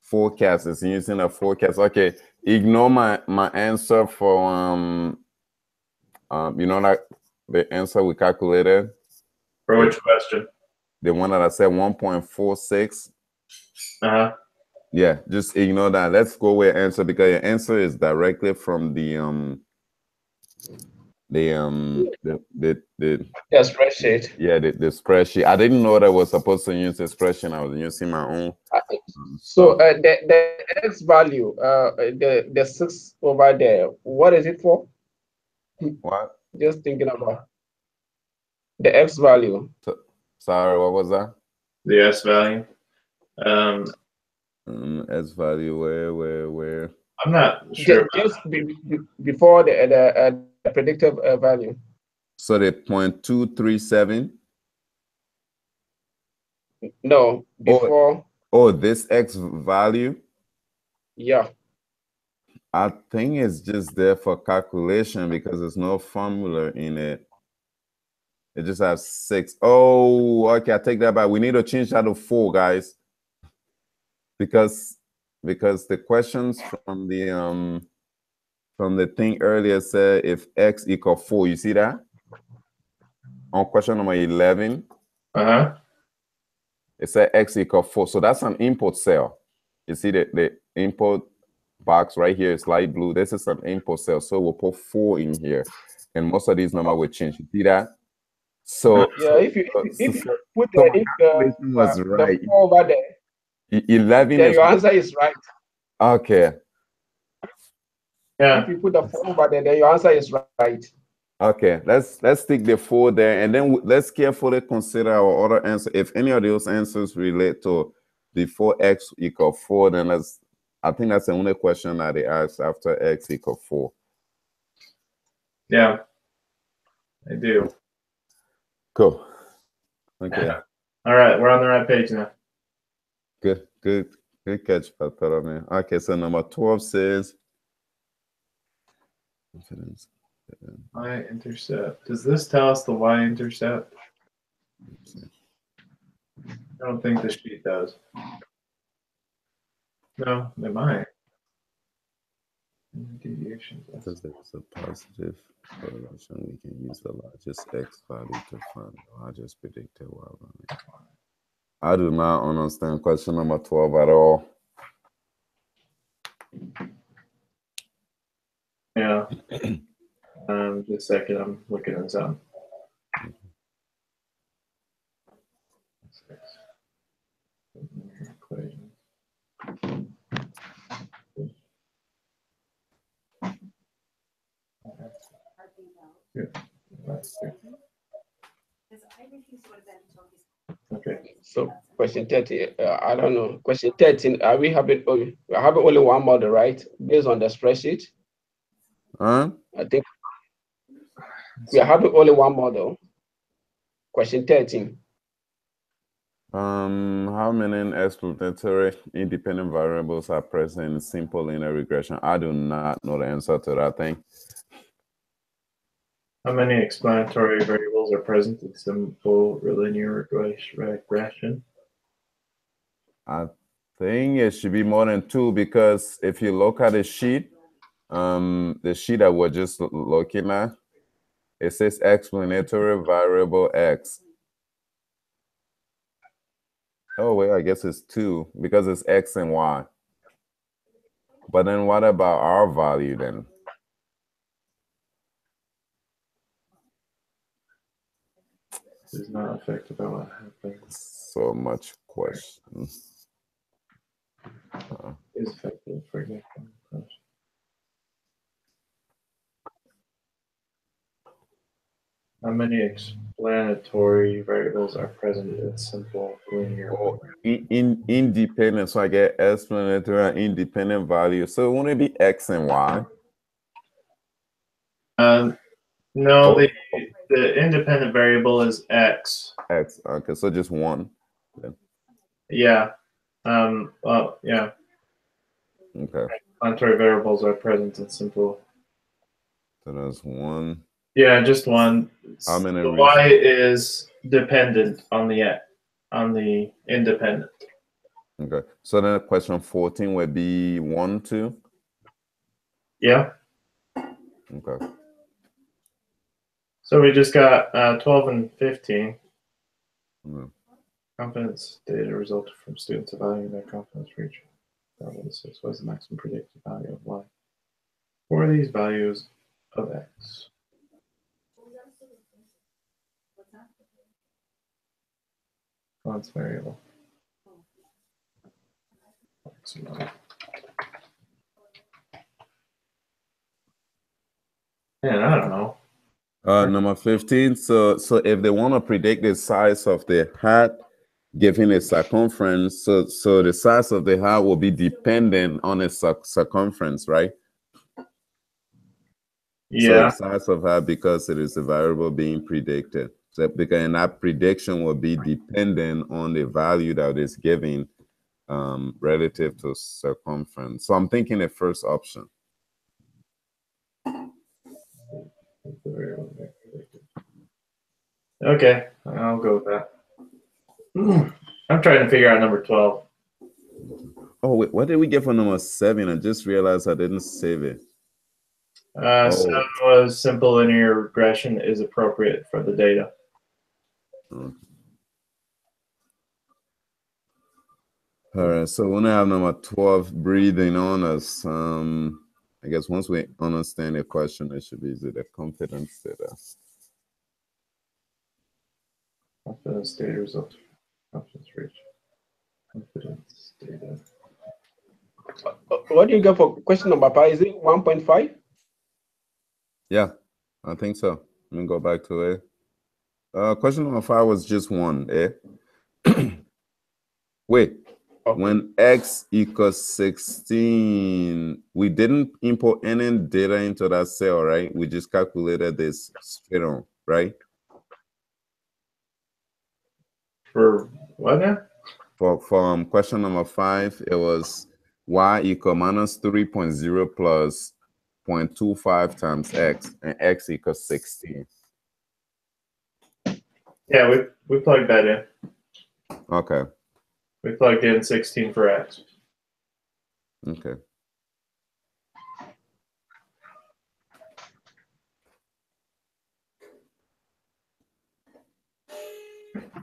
Forecast is using a forecast. Okay, ignore my answer for you know, like the answer we calculated. For which question? The one that I said 1.46. Uh-huh. Yeah, just ignore that. Let's go with answer because your answer is directly from the spreadsheet. yeah, the spreadsheet. I didn't know that I was supposed to use the spreadsheet. I was using my own. So the x value, the 6 over there, what is it for? What? Just thinking about the x value. Sorry, what was that? The S value. S value, where? I'm not sure. Just before the predictive value. So the 0.237. No, before. Oh, this X value? Yeah. I think it's just there for calculation because there's no formula in it. It just has 6. Oh, okay, I take that back. We need to change that to 4, guys. Because the questions from the thing earlier said if X equal 4. You see that? On question number 11. Uh-huh. It said X equal 4. So that's an input cell. You see the input box right here is light blue. This is an input cell. So we'll put 4 in here. And most of these numbers will change. You see that? So yeah, if you put my calculation was right. the 4 over there, 11 then is your answer is right. okay. Yeah. If you put the 4 over there, then your answer is right. Okay, let's stick the 4 there, and then let's carefully consider our other answer. If any of those answers relate to before X equal 4, then I think that's the only question that they asked after x equals 4. Yeah, I do. Cool. Okay. All right, we're on the right page now. Good catch, man. Okay, so number 12 says y-intercept. Does this tell us the y-intercept? I don't think the sheet does. No, it might. Deviations. Because there's a positive correlation, we can use the largest x value to find the largest predicted while running. I do not understand question number 12 at all. Yeah. Just a second, I'm looking at some. Equation. Okay. So question 30, I don't know. Question 13, are we having only one model, right? Based on the spreadsheet? Huh? I think we are having only one model. Question 13. How many explanatory independent variables are present in simple linear regression? I do not know the answer to that thing. How many explanatory variables are present in simple linear regression? I think it should be more than 2 because if you look at the sheet that we're just looking at, it says explanatory variable x. Oh, wait, I guess it's 2 because it's x and y. But then what about our value then? Is not affected by what happens. So much questions. Is affected, for example. How many explanatory variables are present in simple linear? Oh, independent, so I get explanatory and independent value. So won't it be x and y? No, Oh. the independent variable is x. X. Okay, so just 1. Then. Yeah. Well, yeah. Okay. Explanatory variables are present in simple. So that's 1. Yeah, just 1. How many the y is dependent on the independent. Okay. So then question 14 would be 1, 2. Yeah. Okay. So we just got 12 and 15. Mm. Confidence data resulted from students evaluating their confidence region. What was the maximum predicted value of y? What are these values of x? That's variable. Man, I don't know. Number 15. So if they want to predict the size of the hat given a circumference, so the size of the hat will be dependent on its circumference, right? Yeah. So the size of hat, because it is a variable being predicted. So because and that prediction will be dependent on the value that is given relative to circumference. So I'm thinking the first option. Okay, I'll go with that. I'm trying to figure out number 12. Oh, wait, what did we get for number 7? I just realized I didn't save it. 7 was simple linear regression is appropriate for the data. Okay. All right, so we're gonna have number 12 breathing on us. I guess once we understand the question, it should be easy. The confidence data. Confidence data result. Confidence reach. Confidence data. What do you get for question number 5? Is it 1.5? Yeah, I think so. Let me go back to it. Question number 5 was just 1, eh? Wait, Okay. When x equals 16, we didn't import any data into that cell, right? We just calculated this straight on, right? For what now? For question number 5, it was y equal minus 3.0 plus 0.25 times x, and x equals 16. Yeah, we plugged that in. Okay. We plugged in 16 for x. Okay.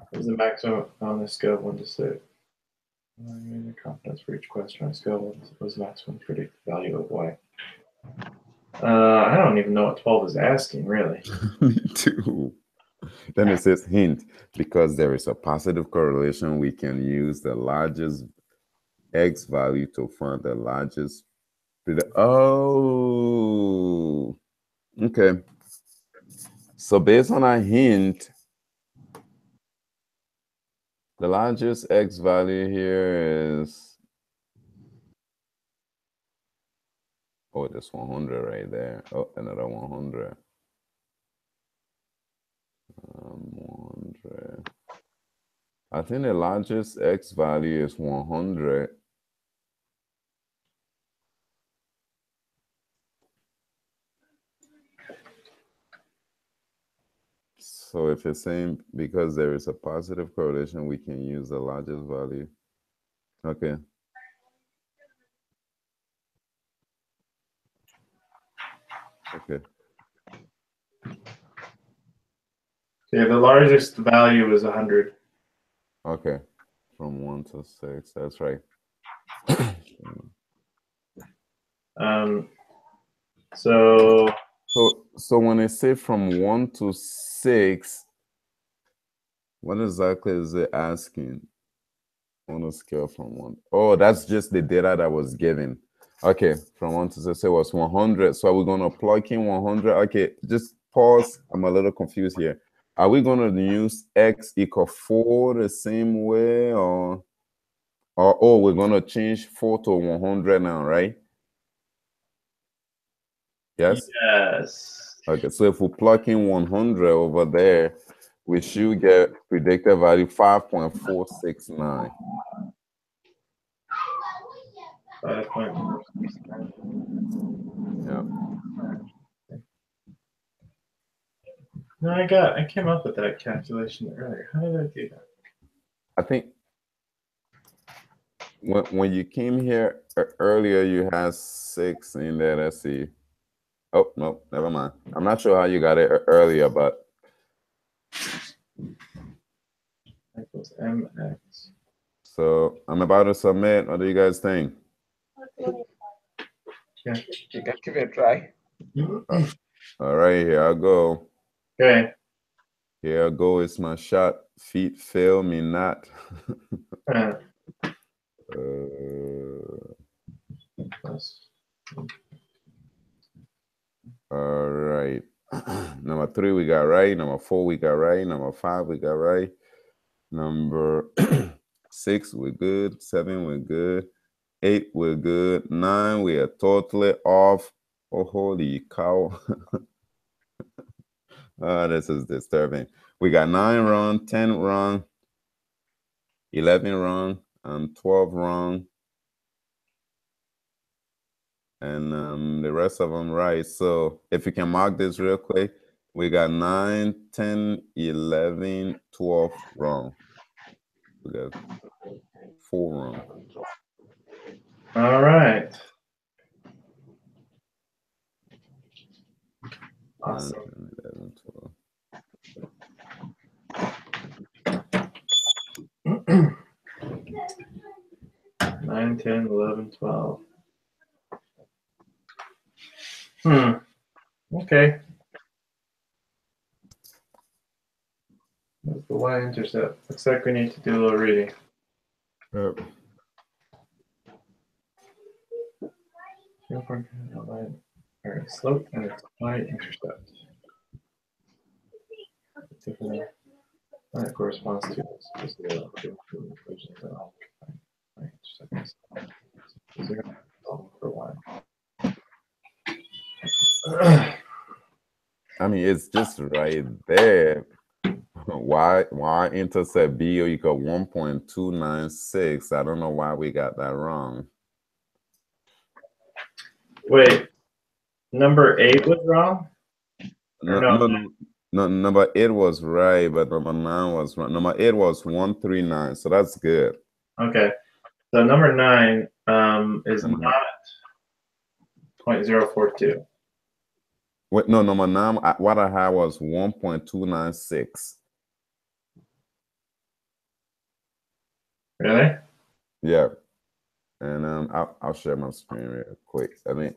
What is the maximum on the scale of 1 to 6? The confidence for each question on a scale of 1 was the maximum predicted value of y. I don't even know what 12 is asking, really. Me too. Then it says hint, because there is a positive correlation, we can use the largest x value to find the largest. Oh, okay. So based on a hint, the largest x value here is, oh, there's 100 right there. Oh, another 100. 100. I think the largest x value is 100. So if it's saying because there is a positive correlation, we can use the largest value. Okay. Okay. Yeah, the largest value is 100. Okay. From 1 to 6. That's right. So So when I say from 1 to 6, what exactly is it asking on a scale from 1? Oh, that's just the data that was given. Okay, from 1 to 6 it was 100. So are we going to plug in 100? Okay, just pause. I'm a little confused here. Are we going to use x equal 4 the same way, or oh, we're going to change 4 to 100 now, right? Yes? yes. Okay, so if we plug in 100 over there, we should get predicted value 5.469. 5.469. Yeah. No, I came up with that calculation earlier. How did I do that? I think when you came here earlier, you had 6 in there. Let's see. Oh, no, never mind. I'm not sure how you got it earlier, but. Equals mx. So I'm about to submit. What do you guys think? Yeah. You can give it a try. All right, here I go. Okay. Here I go. It's my shot. Feet fail me not. All right. Number 3 we got right. Number 4 we got right. Number 5 we got right. Number 6 we're good. 7 we're good. 8 we're good. 9 we are totally off. Oh, holy cow. This is disturbing. We got 9 wrong, 10 wrong, 11 wrong, and 12 wrong. And the rest of them right. So if you can mark this real quick, we got 9, 10, 11, 12 wrong. We got 4 wrong. All right. Awesome. 9, 10, 11, 12. 9, 10, 11, 12. Okay. That's the y-intercept. Looks like we need to do a little reading. Yep. Alright, slope and its y-intercept. That corresponds to this. For y. I mean, it's just right there. Y-intercept B equal 1.296. I don't know why we got that wrong. Wait, number 8 was wrong? No, number 8 was right, but number 9 was wrong. Number 8 was 139, so that's good. Okay, so number 9 is not 0.042. Wait, no, number 9, what I had was 1.296. Really? Yeah. And I'll share my screen real quick. I mean,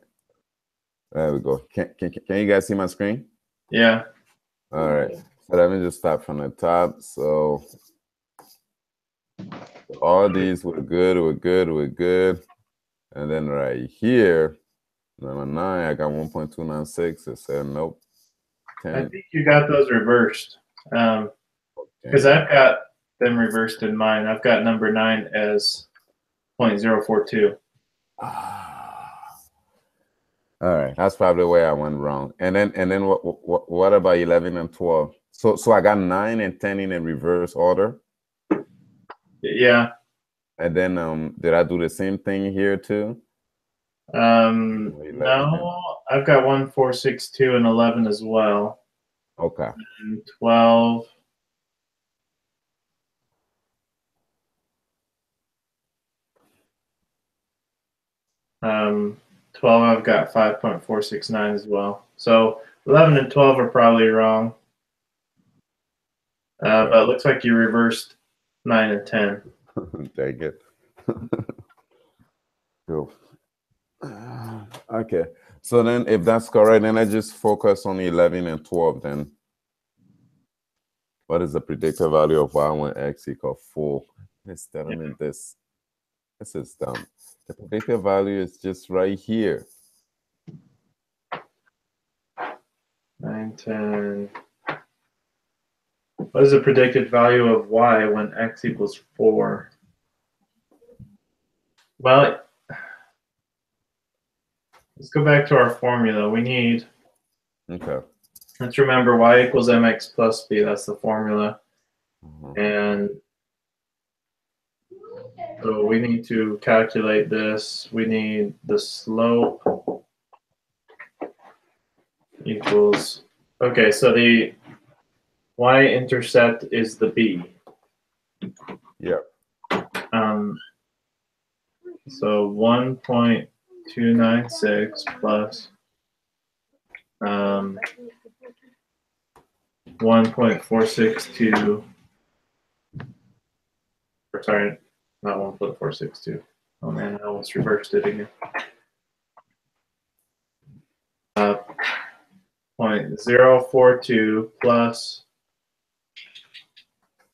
there we go. Can you guys see my screen? Yeah. All right. So let me just start from the top. So all these were good. And then right here, number 9, I got 1.296. It said nope. 10. I think you got those reversed. Because I've got them reversed in mine. I've got number 9 as 0.042. All right, that's probably where I went wrong. And then what about 11 and 12? So I got 9 and 10 in a reverse order. Yeah. And then did I do the same thing here too? No, I've got 1, 4, 6, 2, and 11 as well. Okay. And 12. 12, I've got 5.469 as well. So 11 and 12 are probably wrong. But it looks like you reversed 9 and 10. Dang it. Cool. Okay. So then if that's correct, then I just focus on 11 and 12 then. What is the predicted value of y when x equals 4? Let's determine this. This is dumb. The predicted value is just right here. 9, 10. What is the predicted value of y when x equals 4? Well, let's go back to our formula. We need, let's remember y equals mx plus b. That's the formula. And so we need to calculate this. We need the slope equals, okay, so the y-intercept is the b. Yeah. So 1.296 plus 1.462. Sorry, not 1.462. Oh man, I almost reversed it again. 0.042 plus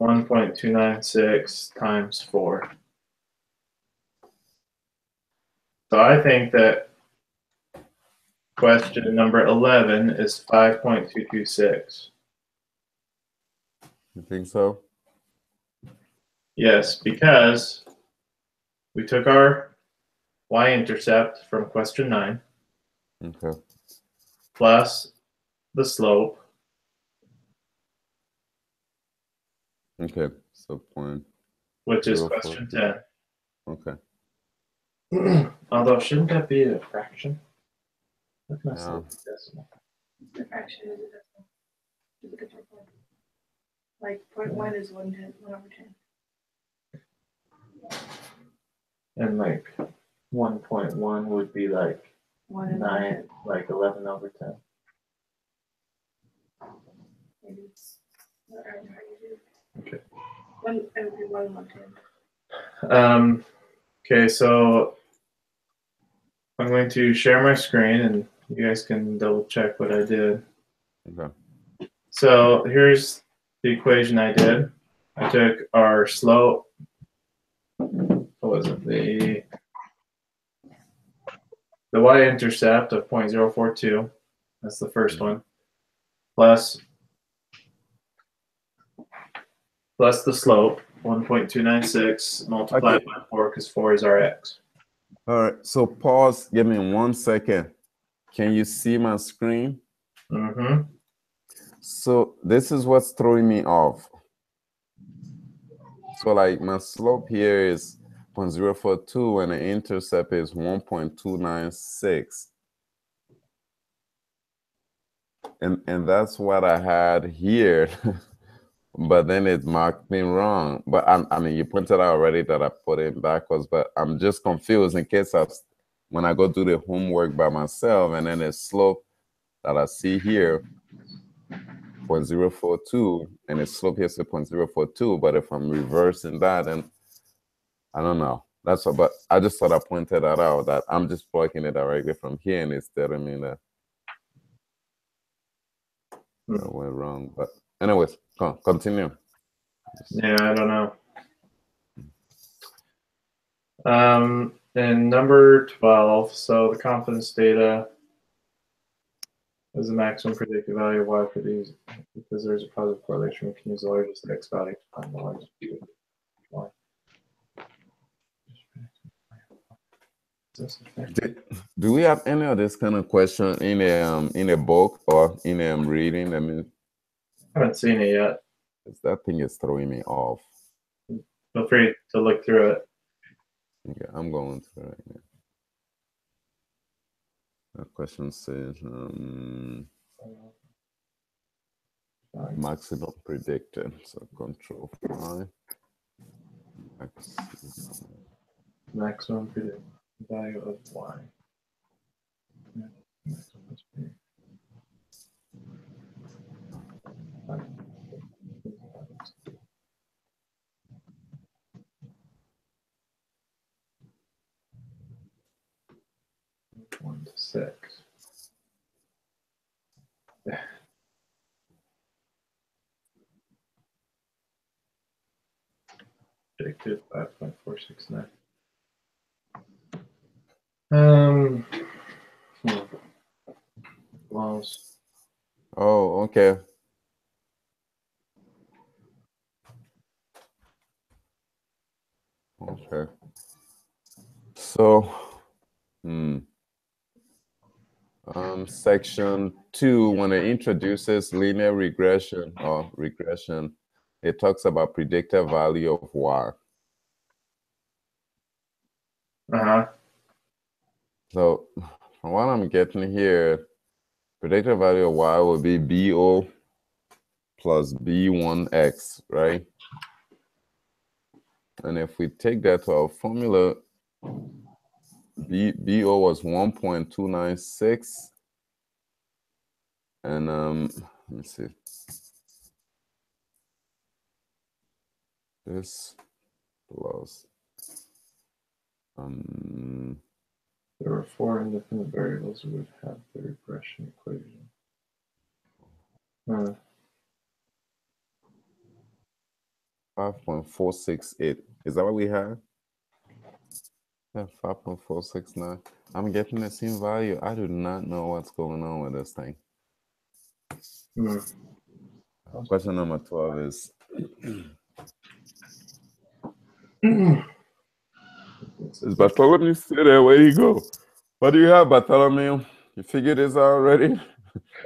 1.296 times 4. So I think that question number 11 is 5.226. You think so? Yes, because we took our y-intercept from question 9. Okay. Plus the slope. Okay. So point. Which is question 10. Okay. Although, shouldn't that be a fraction? That's not decimal. The fraction is a decimal. Look at your point. Like 0.1 is 1/10. And like 1.1 would be like 9, like 11 over 10. Maybe it's not how you do. Okay. It would be 1/10. Okay, so I'm going to share my screen and you guys can double check what I did. Okay. So here's the equation I did. I took our slope, what was it, the y-intercept of 0.042, that's the first one, plus the slope, 1.296 multiplied by 4 because 4 is our x. All right, so pause. Give me 1 second. Can you see my screen? Mm-hmm. So this is what's throwing me off. So like my slope here is 0.042 and the intercept is 1.296. And that's what I had here. But then it marked me wrong. But I mean, you pointed out already that I put it backwards, but I'm just confused in case when I go do the homework by myself and then the slope that I see here, 0.042, and the slope here is 0.042. But if I'm reversing that, then I don't know. That's what, but I just thought I pointed that out, that I'm just plugging it directly from here and it's telling me that that went wrong. But anyways, continue. Yeah, I don't know. And number 12, so the confidence data is the maximum predicted value of y for these, because there's a positive correlation. We can use the largest x value to find the largest y. Do we have any of this kind of question in a book or in a reading? I mean, I haven't seen it yet. That thing is throwing me off. Feel free to look through it. Okay, I'm going through it now. That question says maximum predicted. So control 5. Maximum predicted value of y. One to 6. Predicted 5.469. Loss. Oh, okay. Okay. So, section 2, when it introduces linear regression or regression, it talks about predicted value of y. So, from what I'm getting here, predicted value of y will be BO plus B1x, right? And if we take that to our formula, BO was 1.296. And let me see. This plus there were 4 independent variables, we would have the regression equation. 5.468. Is that what we have? Yeah, 5.469. I'm getting the same value. I do not know what's going on with this thing. Question number 12 is is Bartholomew still there? Where you go? What do you have, Bartholomew? You figured this out already?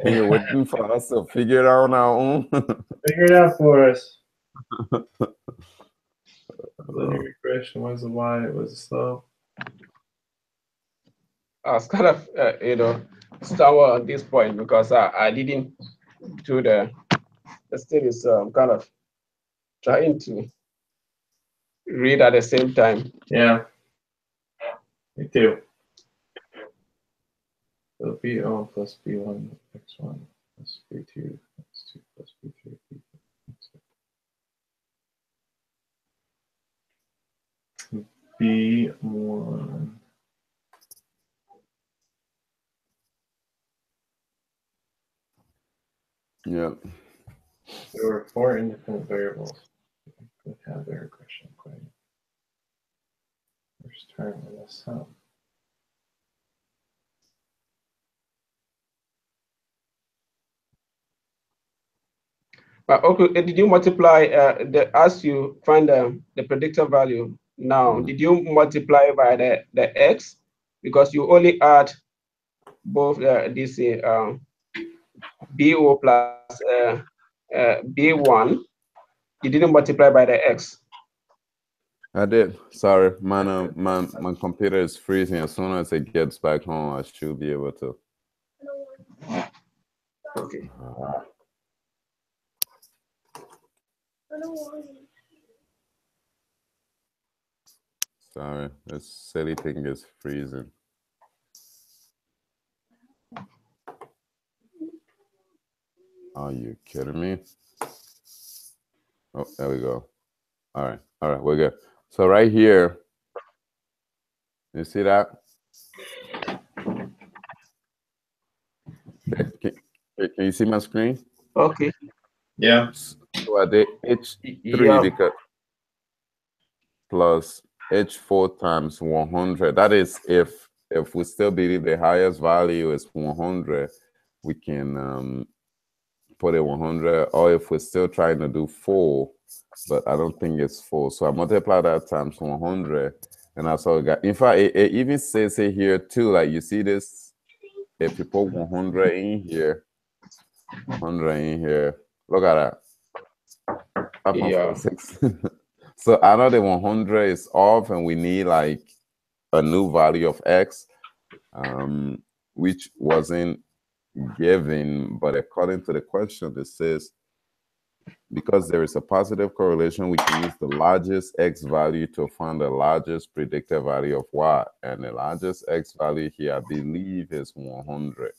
And you're waiting for us to figure it out on our own? Figure it out for us. Linear regression was the y, it was the slope. I was kind of, sour at this point because I didn't do the study, so I'm kind of trying to read at the same time. Yeah, me too. So BO plus B1 x1 plus B2 x2 plus B3 B1. Yeah. There were 4 independent variables that have their regression equation. First term in the sum. Okay, did you multiply as you find the predictor value? Now, did you multiply by the x? Because you only add both this BO plus B1. You didn't multiply by the x. I did. Sorry, my computer is freezing. As soon as it gets back home, I should be able to. Okay. Sorry, this silly thing is freezing. Are you kidding me? Oh, there we go. All right, we're good. So right here, you see that? Okay, can you see my screen? Okay. Yeah. So I did H3 Yeah. because plus H4 times 100. That is if we still believe the highest value is 100, we can put it 100, or if we're still trying to do 4, but I don't think it's 4. So I multiply that times 100, and that's all I got. In fact, it even says it here too. Like you see this, if you put 100 in here, 100 in here, look at that. 5.46. So I know the 100 is off, and we need like a new value of x, which wasn't given, but according to the question, it says because there is a positive correlation, we can use the largest x value to find the largest predicted value of y, and the largest x value here, I believe, is 100.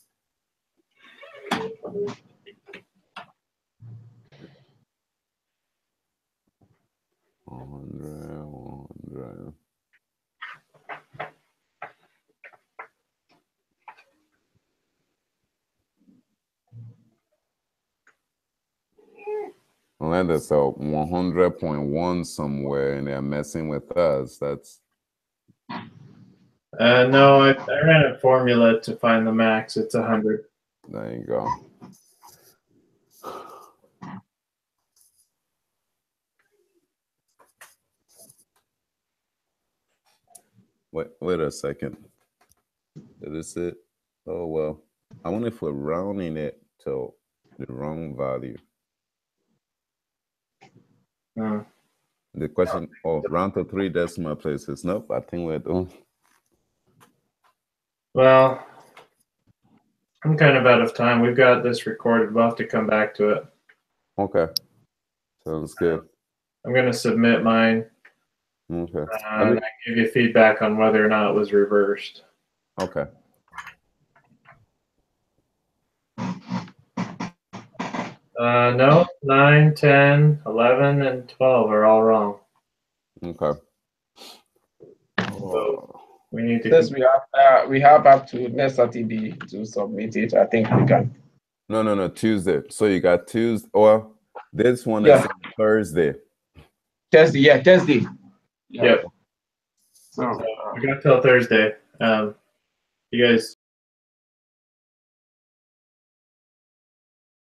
Unless there's a 100.1 somewhere and they're messing with us, that's... No, I ran a formula to find the max. It's 100. There you go. Wait a second. Is it? Oh, well. I wonder if we're rounding it to the wrong value. The question, round to 3 decimal places. Nope, I think we're done. Well, I'm kind of out of time. We've got this recorded. We'll have to come back to it. Okay. Sounds good. I'm going to submit mine. Okay. And I give you feedback on whether or not it was reversed. Okay. No, 9, 10, 11, and 12 are all wrong. Okay. So we need to. Since we have up to next Saturday to submit it, I think we can. No, Tuesday. So you got Tuesday, or this one is Thursday. Thursday, yeah, Thursday. Yep. So we got till Thursday. You guys